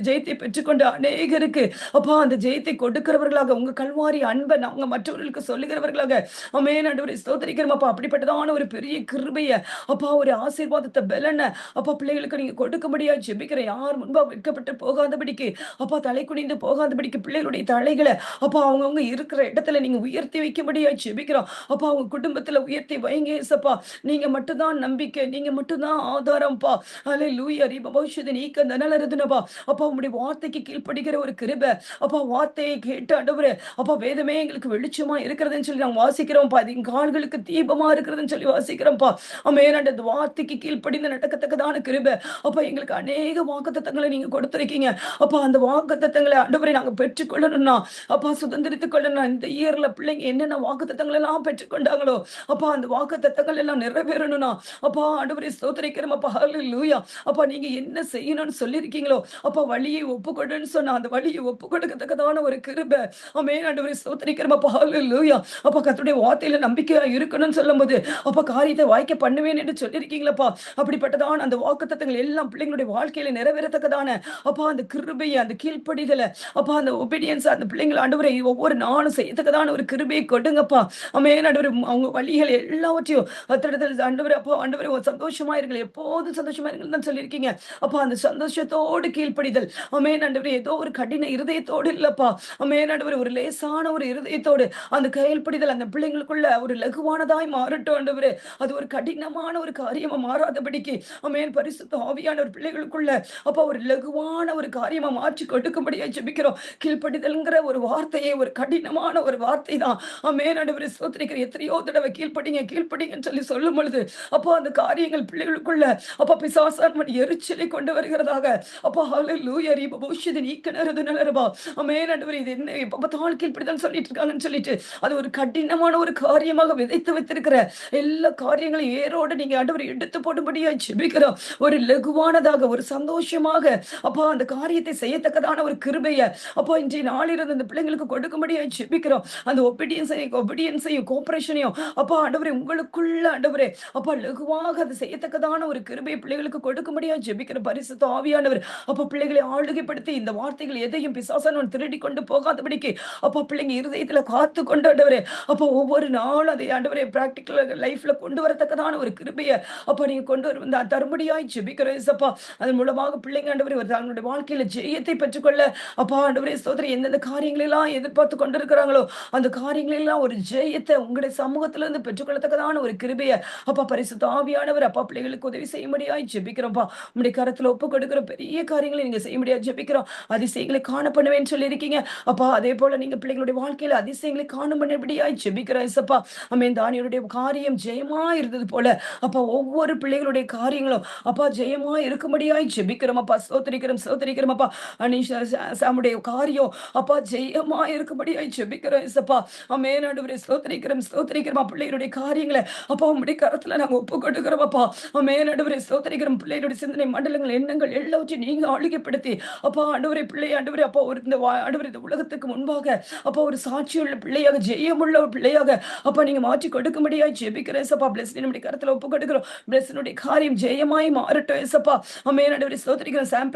ஜெயத்தை பெற்றுக்கொண்ட அநேகருக்கு அப்பா அந்த ஜெயத்தை கொடுக்கிறவர்களாக உங்க கல்வாரி அன்பை நாங்க மற்றவர்களுக்கு சொல்லுகிறவர்களாக ஆமென் ஆண்டவரே ஸ்தோத்திரிக்கிறோம் ஸ்தோத்திரிக்கிறோம் அப்பா. அப்படிப்பட்டதான ஒரு பெரிய கிருபைய அப்பா, ஒரு ஆசீர்வாதத்த பெலன அப்பா பிள்ளைகளுக்கு நீங்க கொடுக்கும்படியா ஜெபிக்கிறேன். யார் முன்பா வெட்கப்பட்டு போகாதபடிக்கு அப்பா, தலை குனிந்து போகாதபடிக்கு பிள்ளைகளுடைய தலைகள அப்பா அவங்கவங்க இருக்கிற இடத்துல நீங்க உயர்த்தி வைக்கும்படியா ஜெபிக்கிறோம். அப்பா அவங்க குடும்பத்துல உயர்த்தி வைங்க ஏசப்பா. நீங்க மட்டும் தான் நம்பிக்கை. நீங்க மட்டும் தான் ஆதாரம்ப்பா. ஹல்லேலூயா. ரிபபோஷித நீக்க நனலரதுனப்பா. அப்பா உம்முடைய வார்த்தைக்கு கீழ்ப்படிகிற ஒரு கிருபை. அப்பா வார்த்தையை கேட்டு ஆண்டவரே, அப்பா வேதமே எங்களுக்கு வெளிச்சமா இருக்கிறதுன்னு சொல்லி நாங்க வாசிக்கிறோம்ப்பா. அது எங்க கால்களுக்கு தீபமா இருக்கிறதுன்னு சொல்லி வாசிக்கிறோம்ப்பா. ஆமென். அந்த வார்த்தைக்கு கீழ்ப்படிந்து நடக்கத்தக்கதான கிருபை. அப்பா எங்களுக்கு அநேக வாக்குத்தத்தங்களை நீங்க கொடுத்திருக்கீங்க. அப்பா அந்த வாக்குத்தத்தங்களை ஆண்டவரே நாங்க பெற்றுக்கொள்ளணும்னா, அப்பா சுதந்திரித்துக் கொள்ளணும். இந்த இயர்ல பிள்ளைங்க என்னென்ன வாக்குத்தத்தங்கள் எல்லாம் பெற்றுக்கொண்டாங்களோ, அப்பா அந்த வாக்குத்தத்தங்கள் எல்லாம் நிறைவேறணும்னா, அப்பா ஆண்டவரே ஸ்தோத்திரிக்கிறோம் அப்பா. ஹல்லேலூயா. அப்பா நீங்க என்ன செய்யணும்னு சொல்லியிருக்கீங்களோ, அப்பா வழியை ஒப்புக்கொடுன்னு சொன்னா, அந்த வழியை ஒப்புக்கொடுக்கத்தக்கதான ஒரு கிருபை. ஆமென். ஆண்டவரே ஸ்தோத்திரிக்கிறோம் அப்பா. ஹல்லேலூயா. அப்பா கர்த்தருடைய வார்த்தையில நம்பிக்கையா இருக்கணும்னு சொல்லும்போது, அப்பா காரியத்தை வாய்க்க பண்ணுவேன் என்று சொல்லியிருக்கீங்களப்பா. அப்படிப்பட்டதான அந்த வாக்குத்தத்தங்கள் எல்லாம் பிள்ளைங்களுடைய வாழ்க்கையில நிறைவேறத்தக்கதான அப்பா அந்த கிருபைய, அந்த கீழ்ப்படிதல, அப்பா அந்த ஒபீடியன்ஸ் அந்த பிள்ளைங்கள ஆண்டவரே ஒவ்வொரு நாளும் செய்யத்தக்கதான ஒரு கிருபையை கொடுங்கப்பா. ஆமென். ஆண்டவரே அவங்க வழிகள் எல்லாவற்றையும் கர்த்தரிடத்தில் ஆண்டவரே அப்பா ஆண்டவரே சந்தோஷமா இருங்கள். எப்போதும் சந்தோஷமா இருங்கள்ன்னு தான் சொல்லியிருக்கீங்க. அப்பா அந்த சந்தோஷத்தோடு கீழ்ப்படிதல். ஆமென் ஆண்டவரே. ஏதோ ஒரு கடின இருதயத்தோடு இல்லப்பா. ஆமென் ஆண்டவரே. ஒரு லேசான ஒரு இருதயத்தோடு அந்த கீழ்ப்படிதல் அந்த பிள்ளைங்களுக்குள்ள ஒரு லகுவானதாய் மாறட்டும் ஆண்டவரே. அது ஒரு கடினமான ஒரு காரியமா மாறாதபடிக்கு ஆமென். பரிசுத்த ஆவியானவர் பிள்ளைகளுக்குள்ள அப்பா ஒரு லகுவான ஒரு காரியமா மாற்றி கொடுக்கும்படியா ஜெபிக்கிறோம். கீழ்ப்படிதல்ங்கிற ஒரு வார்த்தையே ஒரு கடினமான ஒரு வார்த்தை தான். ஆமென் ஆண்டவரே ஸ்தோத்திரிக்கிறேன். எத்தனையோ தடவை கீழ்ப்படிங்க, கீழ்ப்படிங்கன்னு சொல்லி சொல்லும் பொழுது, அப்பா அந்த காரியங்கள் பிள்ளைகளுக்குள்ள அப்பா பிசாசானவன் எரிச்சலை கொண்டு வருகிறதாக அப்பா ஹல்லேலூயா. ரிபபோஷித நீக்கனரது நலரபா. ஆமென் ஆண்டவரே. இது என்ன எப்ப பார்த்தாலும் கீழ்ப்படிதல் சொல்லிட்டு இருக்காங்கன்னு சொல்லிட்டு, அது ஒரு கடினமான ஒரு காரியமாக விதைத்து வைத்திருக்கிற எல்லா காரியங்களையும் ஏரோடு நீங்க ஆண்டவரே எடுத்து போடும்படியா ஜெபிக்கிறோம். ஒரு லகுவானதாக, ஒரு சந்தோஷமாக அப்பா அந்த காரியத்தை செய்யத்தக்கதான ஒரு கிருபைய அப்பா இன்றைய நாளிலிருந்து இந்த பிள்ளைங்களுக்கு கொடுக்கும்படியா ஜெபிக்கிறோம். அந்த ஒபீடியன்ஸையும் கோஆப்பரேஷனையும் அப்பா ஆண்டவரே உங்களுக்குள்ள ஆண்டவரே அப்பா லகுவாக அதை செய்யத்தக்கதான ஒரு கிருபையை பிள்ளைகளுக்கு கொடுக்கும்படியா ஜெபிக்கிற பரிசுத்த ஆவியானவர் அப்பா பிள்ளைகளை ஆளுகைப்படுத்தி இந்த வார்த்தைகள் எதையும் பிசாசானவன் திருடி கொண்டு போகாதபடிக்கு அப்பா பிள்ளைங்க இருதயத்துல காத்து கொண்டு ஆண்டவரே அப்பா ஒவ்வொரு நாளும் அதை ஆண்டவரே பிராக்டிக்கல் லைஃப்ல கொண்டு வரத்தக்கதான ஒரு கிருபையை அப்பா நீங்க கொண்டு வரும் தரும்படியாய் ஜெபிக்கிறோம் ஏசப்பா. அதன் மூலமாக பிள்ளைங்க ஆண்டவரே ஒரு தங்களுடைய வாழ்க்கையில ஜெயத்தை பெற்றுக்கொள்ள அப்பா ஆண்டவரே ஸ்தோத்திரம் எந்தெந்த காரியங்களெல்லாம் எதிர்பார்த்து கொண்டிருக்கிறாங்களோ அந்த காரியங்களெல்லாம் ஒரு ஜெயத்தை உங்களுடைய சமூகத்துல இருந்து பெற்றுக்கொள்ளத்தக்கதான ஒரு கிருபையை அப்பா பரிசுத்த ஆவியானவர் அப்பா பிள்ளைகளுக்கு உதவி செய்யும்படியாய் ஜெபிக்கிறோம்ப்பா. உங்களுடைய கரத்துல ஒப்பு கொடுக்கிற பெரிய காரியங்களை நீங்க செய்யும்படியா ஜெபிக்கிறோம். அதிசயங்களை காண பண்ணுவேன்னு சொல்லியிருக்கீங்க அப்பா. அதே போல நீங்க பிள்ளைங்களுடைய வாழ்க்கையில அதிசயங்களை காணும் பண்ணபடியாய் ஜெபிக்கிறோம் ஏசப்பா. ஆமென். தானியேலுடைய காரியம் ஜெயமா இருந்தது போல அப்பா ஒவ்வொரு பிள்ளைகளுடைய காரியங்களும் அப்பா ஜெயமா இருக்கும்படியாய் ஜெபிக்கிறோம் அப்பா. ஸ்தோத்திரிக்கிறோம் ஸ்தோத்திரிக்கிறோம் அப்பா. அனீஷா சாமுடைய காரியம் அப்பா ஜெயமா இருக்கும்படியாய் ஜெபிக்கிறோம் ஏசப்பா. ஆமென் ஆண்டவரே ஸ்தோத்திரிக்கிறோம் ஸ்தோத்திரிக்கிறோம் பிள்ளைகளுடைய காரியங்களை அப்பா உம்முடைய கரத்துல நாங்க ஒப்பு கொடுக்கிறோம் அப்பா. ஆமென் ஆண்டவரே ஸ்தோத்திரிக்கிறோம் பிள்ளைகளுடைய சிந்தனை மண்டலங்கள் எண்ணங்கள் எல்லாவற்றையும் நீங்க ஆளுகைப்படுத்தி அப்பா ஆண்டவரே பிள்ளை ஆண்டவரே அப்பா ஒரு இந்த ஆண்டவரே இந்த உலகத்துக்கு முன்பாக அப்பா ஒரு சாட்சியுள்ள பிள்ளையாக ஜெயமுள்ள ஒரு பிள்ளையாக அப்பா நீங்க மாற்றி கொடுக்கும்படியாய் ஜெபிக்கிறேன் ஏசப்பா. பிளஸ் நம்முடைய கரத்துல ஒப்பு கொடுக்கிறோம். பிளஸ்னுடைய காரியம் ஜெயமாய் மாறட்டும் ஏசப்பா. ஆமென் ஆண்டவரே ஸ்தோத்திரிக்கிறோம். சாம்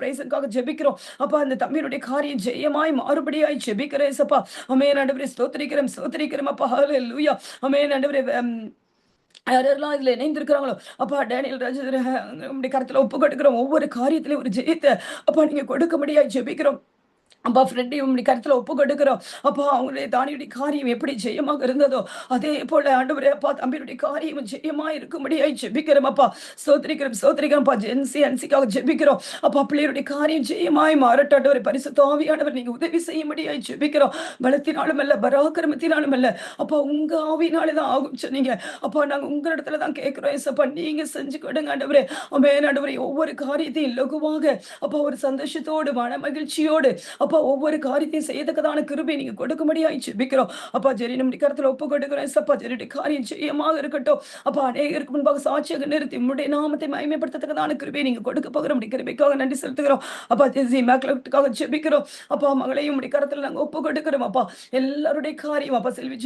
பிரைஸனுக்காக ஜெபிக்கிறோம் அப்பா. அந்த தம்பியினுடைய காரியம் ஜெயமாய் மாறுபடியாய் ஜெபிக்கிறேன் ஏசப்பா. ஆமென் ஆண்டவரே ஸ்தோத்திரிக்கிறோம் ஸ்தோத்திரிக்கிறோம் அப்பா. ஹல்லேலூயா. ஆமென் ஆண்டவரே யாரெல்லாம் இதுல இணைந்திருக்கிறாங்களோ அப்பா டேனியல் ராஜேந்திர உம்முடைய கரத்துல ஒப்பு கொடுக்கிறோம். ஒவ்வொரு காரியத்திலையும் ஒரு ஜெயத்தை அப்பா நீங்க கொடுக்கும்படியாய் ஜெபிக்கிறோம். அப்பா ஃப்ரெண்டையும் உம்முடைய கரத்துல ஒப்பு கொடுக்கிறோம் அப்பா. அவங்களுடைய தானியுடைய காரியம் எப்படி ஜெயமாக இருந்ததோ அதே போல ஆண்டவரே அப்பா தம்பியுடைய காரியம் ஜெயமா இருக்கும்படியாய் ஜெபிக்கிறோம் அப்பா. ஸ்தோத்திரிக்கிறோம் ஸ்தோத்திரிக்கிறோம் அப்பா. அன்சிக்காக ஜெபிக்கிறோம் அப்பா. பிள்ளையுடைய காரியம் ஜெயமாய் மாறட்டும் ஆண்டவரே. பரிசுத்த ஆவியானவர் நீங்க உதவி செய்யும்படியாய் ஜெபிக்கிறோம். பலத்தினாலும் அல்ல பராக்கிரமத்தினாலும் அல்ல அப்பா உங்க ஆவியினாலே தான் ஆகும் சொன்னீங்க அப்பா. நாங்க உங்க இடத்துல தான் கேட்கிறோம் ஏசப்பா. நீங்க செஞ்சு கொடுங்க ஆண்டவரே. ஆமென் ஆண்டவரே. ஒவ்வொரு காரியத்தையும் லகுவாக அப்பா ஒரு சந்தோஷத்தோடு மன மகிழ்ச்சியோடு அப்பா ஒவ்வொரு காரியத்தையும் செய்யத்தக்கதான கிருபை நீங்க கொடுக்கும்படியாய் ஜெபிக்கிறோம் அப்பா. ஜெரி நம்முடைய கரத்துல ஒப்பு கொடுக்கிறோம் ஏசப்பா. ஜெரியுடைய காரியம் ஜெயமாக இருக்கட்டும் அப்பா. அநேகருக்கு முன்பாக சாட்சியாக நிறுத்தி உம்முடைய நாமத்தை மகிமைப்படுத்தத்தக்கதான கிருபை நீங்க கொடுக்க போகிற நம்முடைய கிருபைக்காக நன்றி செலுத்துகிறோம் அப்பா. ஜெசி மேக்லட்டுக்காக ஜெபிக்கிறோம் அப்பா. மகளையும் உம்முடைய கரத்துல நாங்க ஒப்பு கொடுக்கிறோம் அப்பா. எல்லாருடைய காரியம் அப்பா. செல்வி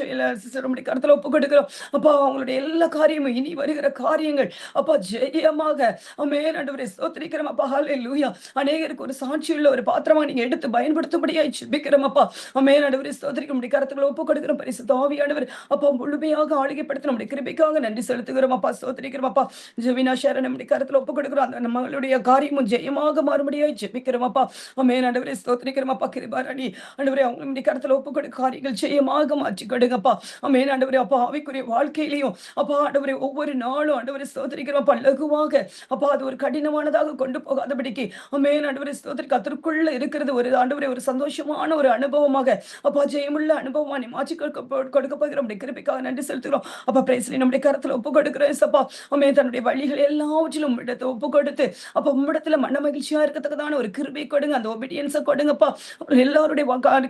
சிஸ்டர் உம்முடைய கரத்துல ஒப்பு கொடுக்கிறோம் அப்பா. அவங்களுடைய எல்லா காரியமும் இனி வருகிற காரியங்கள் அப்பா ஜெயமாக ஆமென் ஆண்டவரே ஸ்தோத்திரிக்கிறோம் அப்பா. ஹல்லேலூயா. அநேகருக்கு ஒரு சாட்சியுள்ள ஒரு பாத்திரமா நீங்க எடுத்து பயன்படுத்த பயன்படுத்தும்படியாய் ஜெபிக்கிறோம் அப்பா. ஆமென். ஆண்டவரே ஸ்தோத்திரிக்கிறோம். உம்முடைய கரத்துக்குள்ள ஒப்புக் கொடுக்கிறோம். பரிசுத்த ஆவியானவர் அப்பா முழுமையாக ஆளுகைப்படுத்த நம்முடைய கிருபைக்காக நன்றி செலுத்துகிறோம் அப்பா. ஸ்தோத்திரிக்கிறோம் அப்பா. ஜெபினா ஷேரன் நம்முடைய கரத்துல ஒப்புக் கொடுக்கிறோம். அந்த மகளுடைய காரியமும் ஜெயமாக மாறும்படியாய் ஜெபிக்கிறோம் அப்பா. ஆமென். ஆண்டவரே ஸ்தோத்திரிக்கிறோம் அப்பா. கிருபாராணி ஆண்டவரே அவங்களுடைய கரத்துல ஒப்புக் கொடு காரியங்கள் ஜெயமாக மாற்றி கொடுங்கப்பா. ஆமென். ஆண்டவரே அப்பா ஆவிக்குரிய வாழ்க்கையிலையும் அப்பா ஆண்டவரே ஒவ்வொரு நாளும் ஆண்டவரே ஸ்தோத்திரிக்கிறோம் அப்பா லகுவாக அப்பா அது ஒரு கடினமானதாக கொண்டு போகாதபடிக்கு ஆமென். ஆண்டவரே ஸ்தோத்திரி கர்த்தருக்குள்ள இருக்கிறது ஒரு ஆண்டவரே ஒரு சந்தோஷமான ஒரு அனுபவமாக அப்பா ஜெயமுள்ள அனுபவமா நீ மாற்றி கொடுக்க போகிற நம்முடைய கிருபைக்காக நன்றி செலுத்துகிறோம் அப்பா. பிரைஸ்லி நம்முடைய கரத்துல ஒப்பு கொடுக்கிறோம் ஏசப்பா. ஆமென். தன்னுடைய வழிகள் எல்லாவற்றிலும் உம்மிடத்தை ஒப்பு கொடுத்து அப்பா உம்மிடத்துல மன மகிழ்ச்சியா இருக்கத்தக்கதான ஒரு கிருபை கொடுங்க. அந்த ஒபீடியன்ஸை கொடுங்கப்பா. அப்புறம் எல்லாருடைய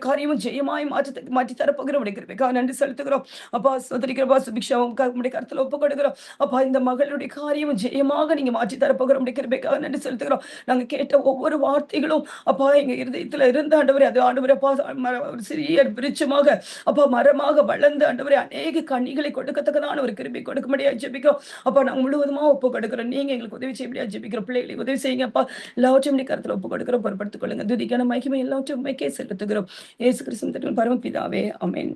காரியமும் ஜெயமாய் மாற்றி தரப்போகிற உடைய கிருபைக்காக நன்றி செலுத்துகிறோம் அப்பா. சோதரிக்கிறப்பா சுபிக்ஷா உடைய கருத்துல ஒப்பு கொடுக்கிறோம் அப்பா. இந்த மகளுடைய காரியமும் ஜெயமாக நீங்க மாற்றி தரப்போகிற உடைய கிருபைக்காக நன்றி செலுத்துகிறோம். நாங்க கேட்ட ஒவ்வொரு வார்த்தைகளும் அப்பா எங்க இருதயத்துல இருந்த ஆண்டவரே அது ஆண்டவரே அப்பா ஒரு சிறிய விருட்சமாக அப்பா மரமாக வளர்ந்து ஆண்டவரே அநேக கனிகளை கொடுக்கத்தக்கதான ஒரு கிருபை கொடுக்கும்படியா ஜெபிக்கிறோம் அப்பா. நாங்க முழுவதுமா ஒப்பு கொடுக்கிறோம். நீங்க எங்களுக்கு உதவி செய்ய ஜெபிக்கிறோம். பிள்ளைகளை உதவி செய்யுங்க அப்பா. எல்லாவற்றையும் நீ கருத்துல ஒப்பு கொடுக்கிறோம். பொறுப்படுத்திக் கொள்ளுங்க. துதிக்கான மகிமை எல்லாவற்றையும் உண்மைக்கே செலுத்துகிறோம். இயேசு கிறிஸ்துவின் பரமபிதாவே ஆமென்.